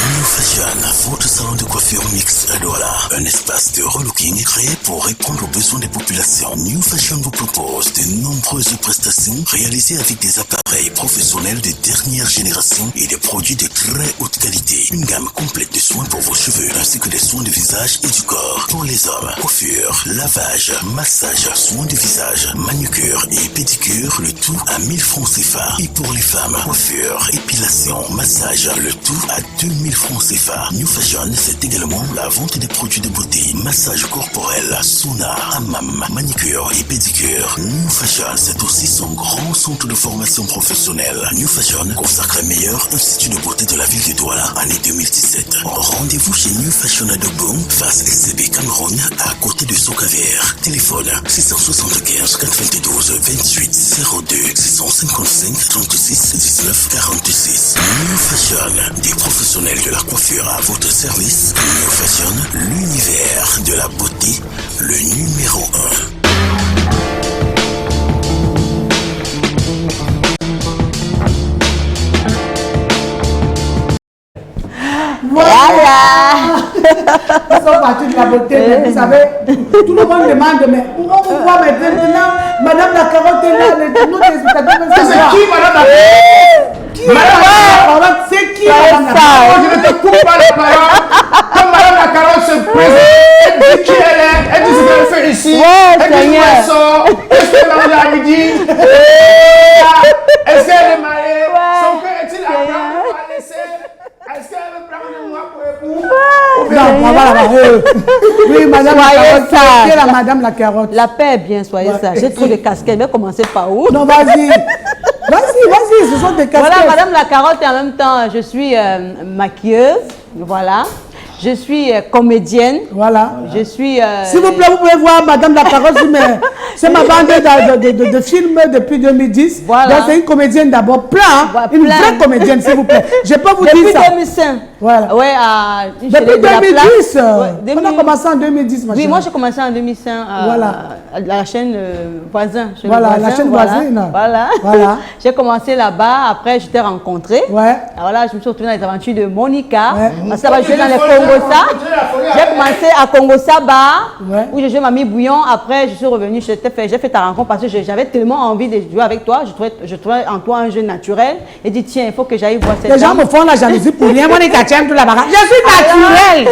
New Fashion, votre salon de coiffure mix à Douala. Un espace de relooking créé pour répondre aux besoins des populations. New Fashion vous propose de nombreuses prestations réalisées avec des appareils professionnels de dernière génération et des produits de très haute qualité. Une gamme complète de soins pour vos cheveux, ainsi que des soins de visage et du corps. Pour les hommes, coiffure, lavage, massage, soins de visage, manucure et pédicure, le tout à 1000 francs CFA. Et pour les femmes, coiffure, épilation, massage, le tout à 2000 francs CFA. Viva. New Fashion, c'est également la vente des produits de beauté, massage corporel, sauna, hammam, manicure et pédicure. New Fashion, c'est aussi son grand centre de formation professionnelle. New Fashion consacre le meilleur institut de beauté de la ville de Douala, année 2017. Rendez-vous chez New Fashion à Dobong, face SCB Cameroun, à côté de Socaver. Téléphone 675 422 28 02 655 36 19 46. New Fashion, des professionnels de la coiffure à votre service. New Fashion, l'univers de la beauté, le numéro 1. Voilà. Ils sont partis de la beauté, mais vous savez, tout le monde demande, mais pourquoi maintenant, Madame la carotte est là, nos téléspectateurs veulent savoir. C'est qui Madame la carotte? Qui Madame la carotte? C'est qui Madame la carotte? Je ne te coupe pas la parole. Comme Madame la carotte se présente, elle dit qui elle est, elle dit ce qu'elle fait ici, elle dit où elle sort, est-ce qu'elle mange à midi, est-ce qu'elle est mariée, son père est-il à prendre ou à laisser, est-ce qu'elle veut prendre moi pour époux? Non, voilà. Oui, Madame la carotte, qui est la Madame la carotte? La paix est bien, soyez ça. J'ai trop de casquettes, je vais commencer par où? Non, vas-y. Vas-y, ce sont des casquettes. Voilà, Madame la carotte, et en même temps, je suis maquilleuse, voilà. Je suis comédienne. Voilà. Je suis... S'il vous plaît, vous pouvez voir Madame la carotte, c'est ma bande de films depuis 2010. Voilà. Donc c'est une comédienne d'abord, une vraie comédienne, s'il vous plaît. Je peux vous dire ça. Depuis 2005. Voilà. Ouais, depuis 2010. Ouais, On a commencé en 2010, ma Oui, chérie. moi j'ai commencé en 2005 à la chaîne voisin. Voilà, la chaîne voisine. Voilà. J'ai commencé là-bas, après je t'ai rencontré. Ouais. Voilà, je me suis retrouvée dans les aventures de Monica. Ouais. Parce que ça va jouer dans les Congosa. J'ai commencé à Congosa Bar, où j'ai joué Mamie Bouillon. Après, je suis revenue, j'ai fait ta rencontre parce que j'avais tellement envie de jouer avec toi. Je trouvais en toi un jeu naturel. Et dit, tiens, il faut que j'aille voir cette Les gens me font la jalousie pour rien. Monica, tu aimes tout la baraque. Je suis naturelle.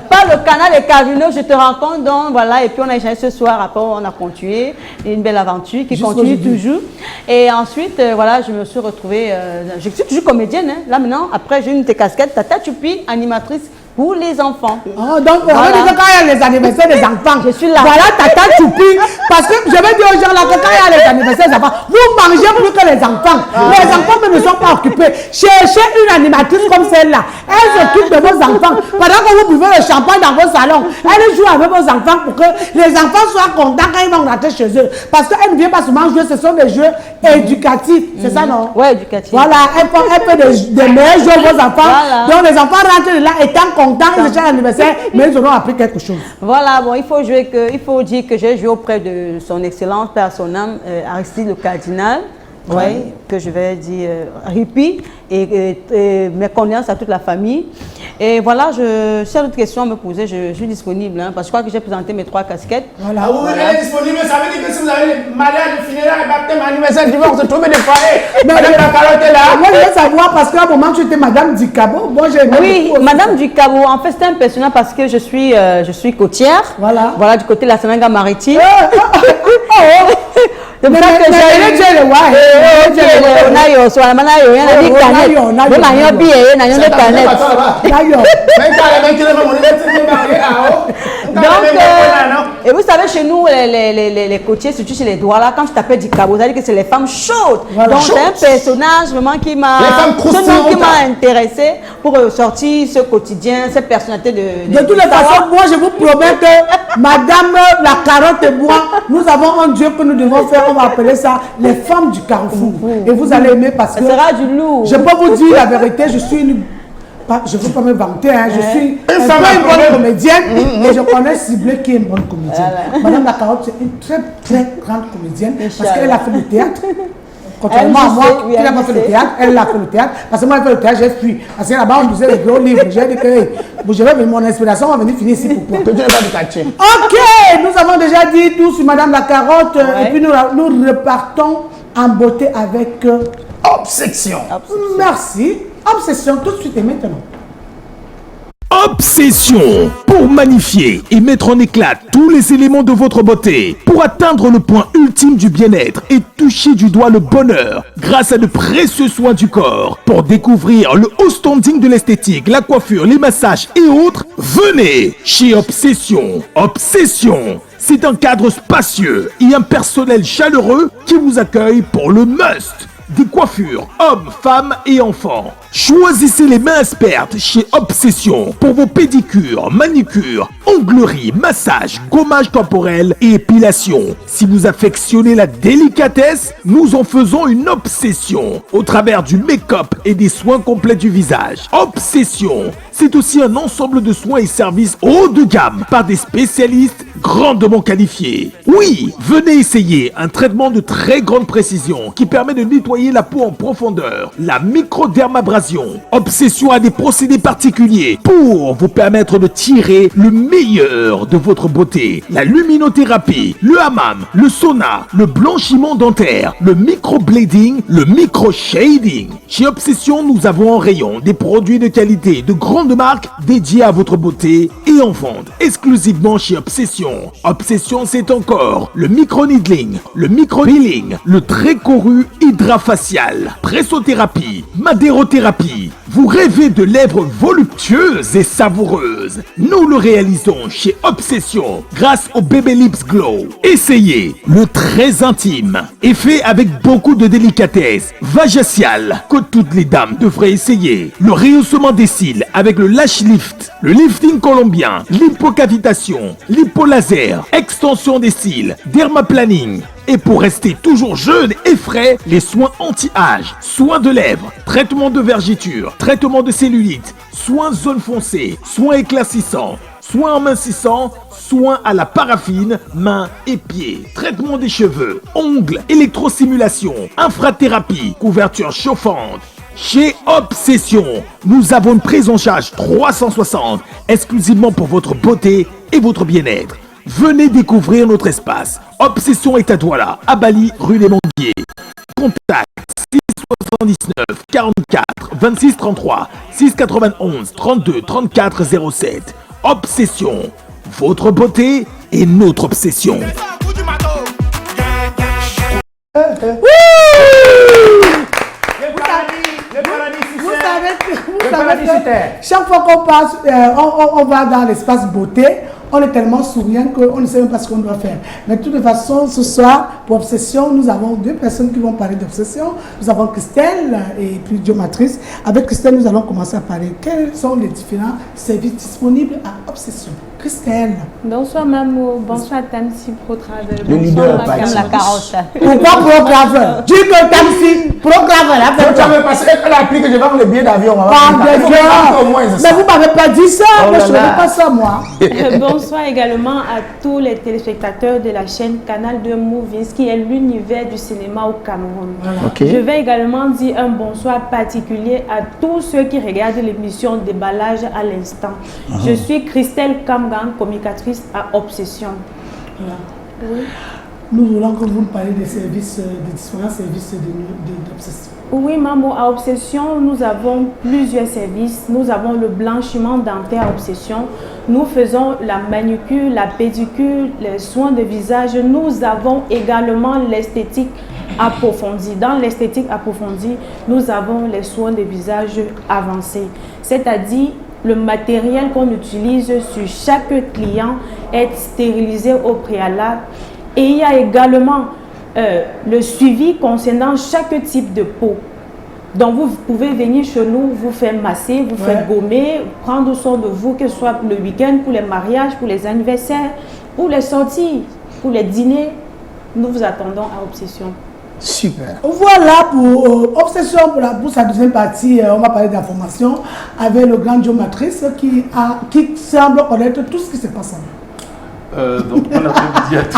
Par le canal des Cavino, je te rencontre donc, voilà. Et puis on a échangé ce soir. Après, on a continué. Une belle aventure qui continue toujours. Et ensuite, voilà, je me suis retrouvée. Je suis toujours comédienne. Hein. Là maintenant, après, j'ai une de tes casquettes. Tata Tupi, animatrice pour les enfants. Oh, donc, quand il y a les anniversaires des enfants, je suis là. Voilà Tata Tupi. Parce que je vais dire aux gens là que quand il y a les anniversaires des enfants, vous mangez plus que les enfants. Les enfants ne sont pas occupés. Cherchez une animatrice comme celle-là. Elle s'occupe de vos enfants. Pendant que vous buvez le champagne dans vos salons, elle joue avec vos enfants pour que les enfants soient contents quand ils vont rentrer chez eux. Parce qu'elle ne vient pas seulement jouer, ce sont des jeux éducatifs. C'est ça, non? Oui, éducatifs. Voilà, elle fait des meilleurs jeux aux enfants. Voilà. Donc les enfants rentrent de là étant contents, ils échangent l'anniversaire, mais ils auront appris quelque chose. Voilà, bon, il faut dire que j'ai joué auprès de son excellence, père son âme, Aristide le cardinal. Oui, que je vais dire Ripi et mes condoléances à toute la famille. Et voilà, si y a d'autres questions à me poser, je suis disponible, hein, parce que je crois que j'ai présenté mes 3 casquettes. Voilà. Ah oui, elle est disponible, ça veut dire que si vous avez les mariages, funérailles, baptême, anniversaire, divorce, trouver des foyers, Madame la carotte est là. Moi, je veux savoir, parce qu'à un moment, tu étais Madame Dicabo. Moi, oui, Madame Dicabo, en fait, c'était impressionnant parce que je suis côtière. Voilà. Voilà, du côté de la Sénégal maritime. C'est pour ça que j'ai et vous savez, chez nous, les côtiers, surtout chez les Douala, quand je t'appelle Dicabo, ça veut dire que c'est les femmes chaudes. Donc, c'est un personnage vraiment qui m'a intéressé pour sortir ce quotidien, cette personnalité de toutes les façons, moi, je vous promets que Madame la carotte et moi, nous avons un Dieu que nous devons faire. On va appeler ça les femmes du Carrefour. Et vous allez aimer parce que... Ça sera du lourd. Je peux vous dire la vérité, je suis une... Je ne veux pas me vanter, hein, je suis une bonne comédienne et je connais Ciblé qui est une bonne comédienne. Madame la carotte, c'est une très très grande comédienne parce qu'elle a fait le théâtre. Contrairement à moi, qui n'a pas fait le théâtre, elle a fait le théâtre. Parce que moi, j'ai fait le théâtre, j'ai fui. Parce que là-bas, on disait les gros livres. J'ai dit que mon inspiration va venir finir ici pour toi. Ok, nous avons déjà dit tout sur Madame la carotte. Et puis nous repartons en beauté avec Obsession. Merci. Obsession, tout de suite et maintenant. Obsession, pour magnifier et mettre en éclat tous les éléments de votre beauté, pour atteindre le point ultime du bien-être et toucher du doigt le bonheur grâce à de précieux soins du corps. Pour découvrir le haut standing de l'esthétique, la coiffure, les massages et autres, venez chez Obsession. Obsession, c'est un cadre spacieux et un personnel chaleureux qui vous accueille pour le must. Des coiffures, hommes, femmes et enfants. Choisissez les mains expertes chez Obsession pour vos pédicures, manicures, onglerie, massage, gommage temporel et épilation. Si vous affectionnez la délicatesse, nous en faisons une obsession au travers du make-up et des soins complets du visage. Obsession, c'est aussi un ensemble de soins et services haut de gamme par des spécialistes grandement qualifiés. Oui, venez essayer un traitement de très grande précision qui permet de nettoyer la peau en profondeur, la microdermabrasion. Obsession a des procédés particuliers pour vous permettre de tirer le meilleur de votre beauté. La luminothérapie, le hammam, le sauna, le blanchiment dentaire, le microblading, le microshading. Chez Obsession, nous avons en rayon des produits de qualité de grande marque dédiés à votre beauté et en vente exclusivement chez Obsession. Obsession, c'est encore le micro-needling, le micro-peeling, le très couru hydrafacial, pressothérapie, madérothérapie. Vous rêvez de lèvres voluptueuses et savoureuses? Nous le réalisons chez Obsession grâce au Baby Lips Glow. Essayez le très intime et fait avec beaucoup de délicatesse. Vajacial que toutes les dames devraient essayer. Le rehaussement des cils avec le lash lift, le lifting colombien, l'hypocavitation, l'hypolaser, extension des cils, dermaplaning. Et pour rester toujours jeune et frais, les soins anti-âge, soins de lèvres, traitement de vergeture, traitement de cellulite, soins zone foncée, soins éclaircissants, soins amincissants, soins à la paraffine, mains et pieds, traitement des cheveux, ongles, électrostimulation, infrathérapie, couverture chauffante. Chez Obsession, nous avons une prise en charge 360 exclusivement pour votre beauté et votre bien-être. Venez découvrir notre espace. Obsession est à Douala, à Bali, rue des Manguiers. Contact 679 44 26 33 691 32 34 07. Obsession, votre beauté est notre obsession. Chaque fois qu'on passe, on va dans l'espace beauté, on est tellement souriant qu'on ne sait même pas ce qu'on doit faire. Mais de toute façon, ce soir, pour Obsession, nous avons deux personnes qui vont parler d'Obsession. Nous avons Christelle et puis Diomatrice. Avec Christelle, nous allons commencer à parler. Quels sont les différents services disponibles à Obsession? Christelle. Bonsoir Mamou, bonsoir Tamsi Pro Travel. Le leader bonsoir la carotte. Pourquoi Pro Travel? Dis que Tamsi Pro Travel. Tu avais passé, elle a appris que je vends les billets d'avion. Mais vous ne m'avez pas dit ça. Moi, je ne savais pas ça, moi. Bonsoir également à tous les téléspectateurs de la chaîne Canal 2 Movies, qui est l'univers du cinéma au Cameroun. Okay. Je vais également dire un bonsoir particulier à tous ceux qui regardent l'émission Déballage à l'instant. Je suis Christelle Kamgan, communicatrice à Obsession. Oui. Nous voulons que vous nous parliez des services, des différents services d'Obsession. Oui, maman, à Obsession, nous avons plusieurs services. Nous avons le blanchiment dentaire à Obsession. Nous faisons la manucure, la pédicure, les soins de visage. Nous avons également l'esthétique approfondie. Dans l'esthétique approfondie, nous avons les soins de visage avancés. C'est-à-dire, le matériel qu'on utilise sur chaque client est stérilisé au préalable. Et il y a également le suivi concernant chaque type de peau. Donc vous pouvez venir chez nous, vous faire masser, vous faire gommer, prendre soin de vous, que ce soit pour le week-end, pour les mariages, pour les anniversaires, pour les sorties, pour les dîners. Nous vous attendons à Obsession. Super. Voilà pour Obsession, pour sa deuxième partie, on va parler d'information avec le grand Diomatrice qui semble connaître tout ce qui se passe en nous. Donc, bon après-midi à tous.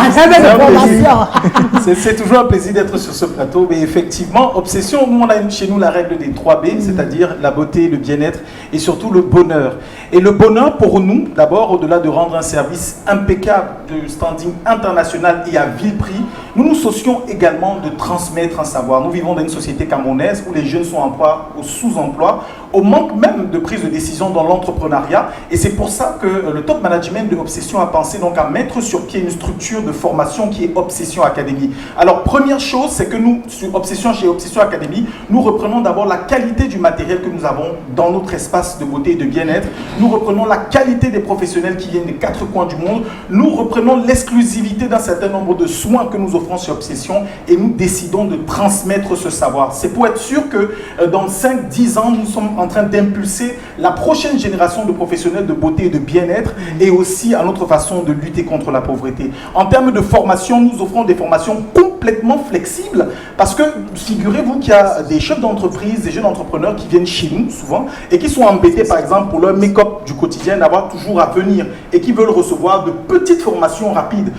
C'est toujours un plaisir d'être sur ce plateau. Mais effectivement, Obsession, nous, on a chez nous la règle des 3B, c'est-à-dire la beauté, le bien-être et surtout le bonheur. Et le bonheur, pour nous, d'abord, au-delà de rendre un service impeccable de standing international et à vil prix, nous nous soucions également de transmettre un savoir. Nous vivons dans une société camerounaise où les jeunes sont en proie au sous-emploi, au manque même de prise de décision dans l'entrepreneuriat. Et c'est pour ça que le top management de Obsession a pensé donc à mettre sur pied une structure de formation qui est Obsession Academy. Alors, première chose, c'est que nous, chez Obsession Academy, nous reprenons d'abord la qualité du matériel que nous avons dans notre espace de beauté et de bien-être. Nous reprenons la qualité des professionnels qui viennent des 4 coins du monde. Nous reprenons l'exclusivité d'un certain nombre de soins que nous offrons chez Obsession et nous décidons de transmettre ce savoir. C'est pour être sûr que dans 5-10 ans, nous sommes en train d'impulser la prochaine génération de professionnels de beauté et de bien-être et aussi à notre façon de lutter contre la pauvreté. En termes de formation, nous offrons des formations complètement flexibles parce que figurez-vous qu'il y a des chefs d'entreprise, des jeunes entrepreneurs qui viennent chez nous souvent et qui sont embêtés par exemple pour leur make-up du quotidien d'avoir toujours à venir et qui veulent recevoir de petites formations rapides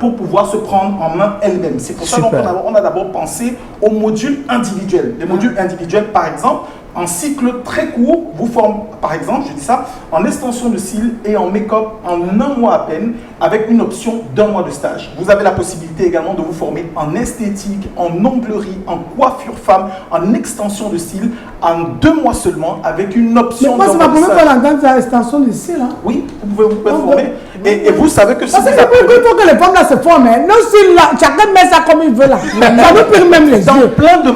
pour pouvoir se prendre en main elles-mêmes. C'est pour ça qu'on a d'abord pensé aux modules individuels. Les modules individuels, par exemple, en cycle très court, vous formez, par exemple, je dis ça, en extension de cils et en make-up en 1 mois à peine, avec une option d'1 mois de stage. Vous avez la possibilité également de vous former en esthétique, en onglerie, en coiffure femme, en extension de cils, en 2 mois seulement, avec une option d'1 mois de stage. Mais moi, c'est ma première fois d'entendre l'extension de cils. Hein? Oui, vous pouvez former. Et vous savez que si parce que c'est pour que les femmes là se forment. Hein? Non, si là, chacun met ça comme il veut là. Ça veut plus même les dans yeux. Plein de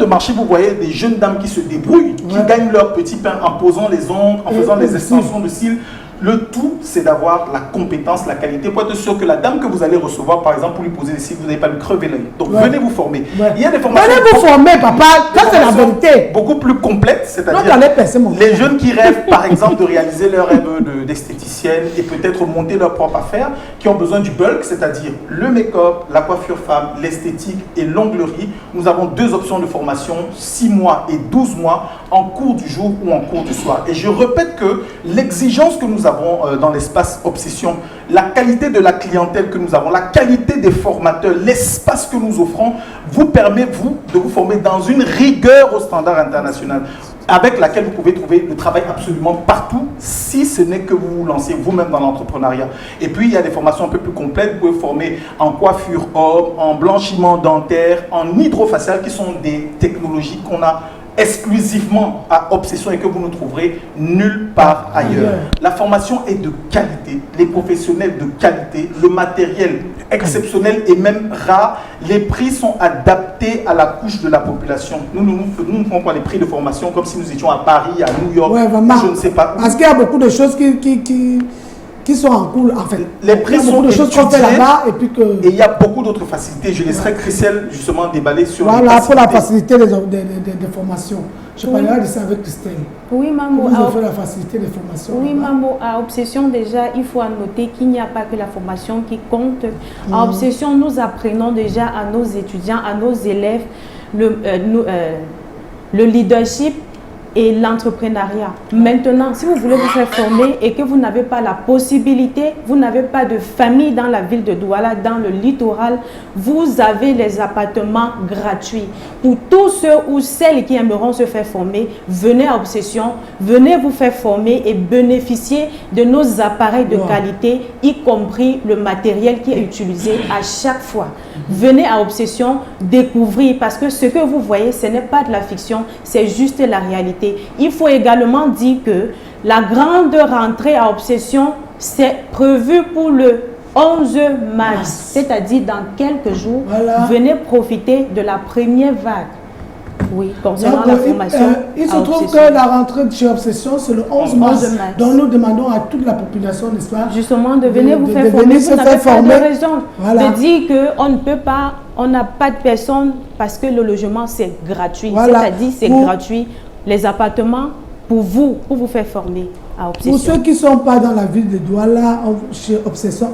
marchés, vous voyez des jeunes dames qui se débrouillent, qui gagnent leur petit pain en posant les ongles, en faisant les extensions de cils. Le tout, c'est d'avoir la compétence, la qualité, pour être sûr que la dame que vous allez recevoir, par exemple, pour lui poser les cils, vous n'allez pas lui crever l'œil. Donc, venez vous former. Il y a des formations... Venez vous former, papa. Ça, c'est la vérité. Beaucoup plus complètes, c'est-à-dire les jeunes qui rêvent, par exemple, de réaliser leur rêve d'esthéticienne et peut-être monter leur propre affaire, qui ont besoin du bulk, c'est-à-dire le make-up, la coiffure femme, l'esthétique et l'onglerie. Nous avons 2 options de formation, 6 mois et 12 mois, en cours du jour ou en cours du soir. Et je répète que l'exigence que nous avons dans l'espace Obsession, la qualité de la clientèle que nous avons, la qualité des formateurs, l'espace que nous offrons vous permet, vous, de vous former dans une rigueur au standard international avec laquelle vous pouvez trouver le travail absolument partout si ce n'est que vous vous lancez vous-même dans l'entrepreneuriat. Et puis, il y a des formations un peu plus complètes. Vous pouvez former en coiffure homme, en blanchiment dentaire, en hydrofacial, qui sont des technologies qu'on a exclusivement à Obsession et que vous ne trouverez nulle part ailleurs. La formation est de qualité, les professionnels de qualité, le matériel exceptionnel et même rare, les prix sont adaptés à la couche de la population. Nous ne prenons pas les prix de formation comme si nous étions à Paris, à New York, je ne sais pas. Parce qu'il y a beaucoup de choses qui sont en cours. En fait, les prix sont de choses qu'on fait là-bas et puis que... Et il y a beaucoup d'autres facilités. Je laisserai Christelle justement déballer sur voilà, pour la facilité des formations. Je parlerai de ça avec Christelle. Oui, maman. Vous avez fait la facilité des formations. Oui, maman. À Obsession, déjà, il faut noter qu'il n'y a pas que la formation qui compte. À Obsession, nous apprenons déjà à nos étudiants, à nos élèves, le leadership et l'entrepreneuriat. Maintenant, si vous voulez vous faire former et que vous n'avez pas la possibilité, vous n'avez pas de famille dans la ville de Douala, dans le littoral, vous avez les appartements gratuits. Pour tous ceux ou celles qui aimeront se faire former, venez à Obsession, venez vous faire former et bénéficier de nos appareils de qualité, y compris le matériel qui est utilisé à chaque fois. Venez à Obsession découvrir, parce que ce que vous voyez, ce n'est pas de la fiction, c'est juste la réalité. Il faut également dire que la grande rentrée à Obsession, c'est prévu pour le 11 mars, c'est-à-dire dans quelques jours. Venez profiter de la première vague. Oui, concernant la formation. Il se trouve que la rentrée chez Obsession, c'est le 11 mars. Donc nous demandons à toute la population, n'est-ce pas? Justement, de venir vous faire former. Vous n'avez pas de raison de dire qu'on ne peut pas, on n'a pas de personne parce que le logement, c'est gratuit. C'est-à-dire, c'est gratuit. Les appartements pour vous faire former à Obsession. Pour ceux qui ne sont pas dans la ville de Douala, chez Obsession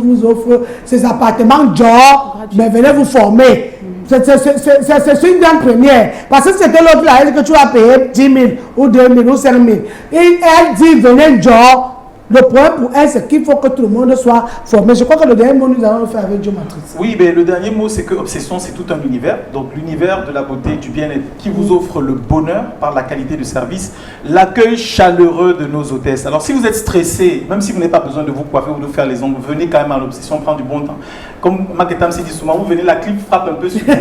vous offre ces appartements genre, mais venez vous former. C'est une grande première. Parce que c'était l'autre là, elle que tu vas payer 10 000 ou 2 000 ou 5 000. Et elle dit venez genre, Le problème pour elle, c'est qu'il faut que tout le monde soit formé. Je crois que le dernier mot, nous allons le faire avec Joe Matrice. Oui, mais le dernier mot, c'est que Obsession, c'est tout un univers. Donc l'univers de la beauté, du bien-être, qui vous offre le bonheur par la qualité de service, l'accueil chaleureux de nos hôtesses. Alors si vous êtes stressé, même si vous n'avez pas besoin de vous coiffer ou de faire les ongles, venez quand même à l'Obsession, prendre du bon temps. Comme Maketam s'est dit souvent, vous venez, la clip frappe un peu sur vous.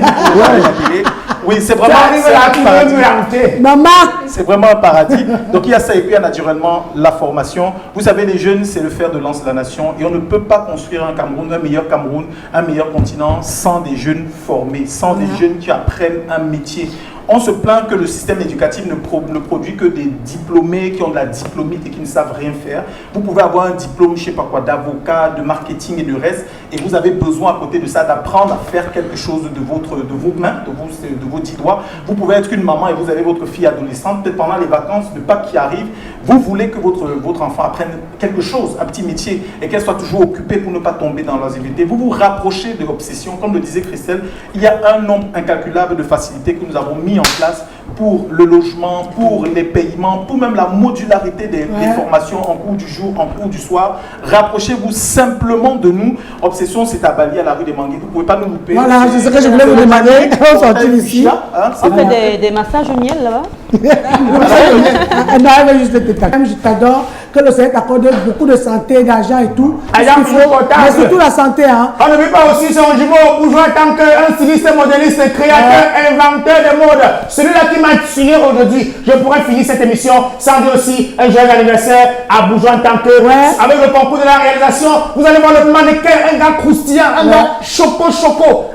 Oui, c'est vraiment un paradis. Maman, c'est vraiment un paradis. Donc il y a ça et puis il y a naturellement la formation. Vous savez, les jeunes, c'est le fer de lance de la nation et on ne peut pas construire un Cameroun, un meilleur continent sans des jeunes formés, sans des jeunes qui apprennent un métier. On se plaint que le système éducatif ne produit que des diplômés qui ont de la diplômite et qui ne savent rien faire. Vous pouvez avoir un diplôme, je ne sais pas quoi, d'avocat, de marketing et de reste, et vous avez besoin à côté de ça d'apprendre à faire quelque chose de vos mains, de vos 10 doigts. Vous pouvez être une maman et vous avez votre fille adolescente, peut-être pendant les vacances de Pâques qui arrivent, vous voulez que votre enfant apprenne quelque chose, un petit métier, et qu'elle soit toujours occupée pour ne pas tomber dans l'oisiveté. Vous vous rapprochez de l'obsession, comme le disait Christelle, il y a un nombre incalculable de facilités que nous avons mis en place pour le logement, pour les paiements, pour même la modularité des formations en cours du jour, en cours du soir. Rapprochez-vous simplement de nous. Obsession, c'est à Bali, à la rue des Manguiers. Vous ne pouvais pas nous louper. Voilà, c'est ce que je voulais vous demander. On sortit ici. On fait des massages au miel là-bas. Non, elle veut juste te taper. Je t'adore. Que le Seigneur t'accorde beaucoup de santé, d'argent et tout. Mais surtout la santé. Hein. On ne veut pas aussi son jumeau bourgeois en tant qu'un styliste, modéliste, créateur, inventeur de mode. Celui-là qui m'a tué aujourd'hui. Je pourrais finir cette émission sans dire aussi un joyeux anniversaire à Bourgeois en tant que. Avec le concours de la réalisation, vous allez voir le mannequin, un gars croustillant, un gars choco.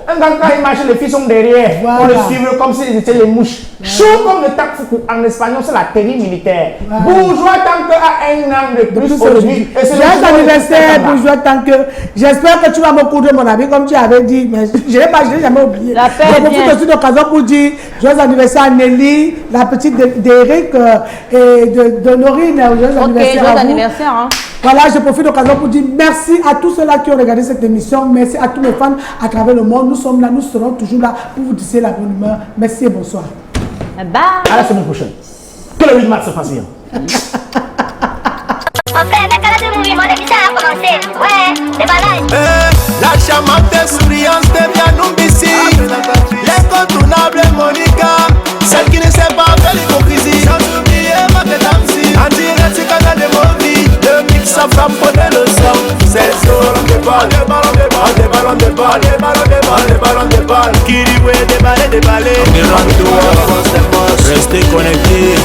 Un gars quand il marche, les filles sont derrière. On le suit comme s'ils étaient les mouches. Chaud comme le takfuku en espagnol, c'est la tenue militaire. Bourgeois tant que a un an de plus aujourd'hui. Joyeux anniversaire, Bourgeois tant que. J'espère que tu vas me coudre mon ami comme tu avais dit. Mais je ne l'ai jamais oublié. Je profite aussi de l'occasion pour dire joyeux anniversaire à Nelly, la petite d'Eric et de Norine. Joyeux anniversaire à vous. Voilà, je profite de l'occasion pour dire merci à tous ceux-là qui ont regardé cette émission. Merci à tous les fans à travers le monde. Nous sommes là, nous serons toujours là pour vous tisser la bonne humeur. Merci et bonsoir. Bye. À la semaine prochaine. Que le 8 mars se passe bien. La charmante souriante de Bianoubissi, l'incontournable Monica, celle qui ne sait pas faire l'hypocrisie. Sans oublier Maketam Si, en direct canal de Movi, le mix à femme prenait le sang. C'est le ballon de balle, des ballons de balle, qui dit ouais, des balles. Restez connectés.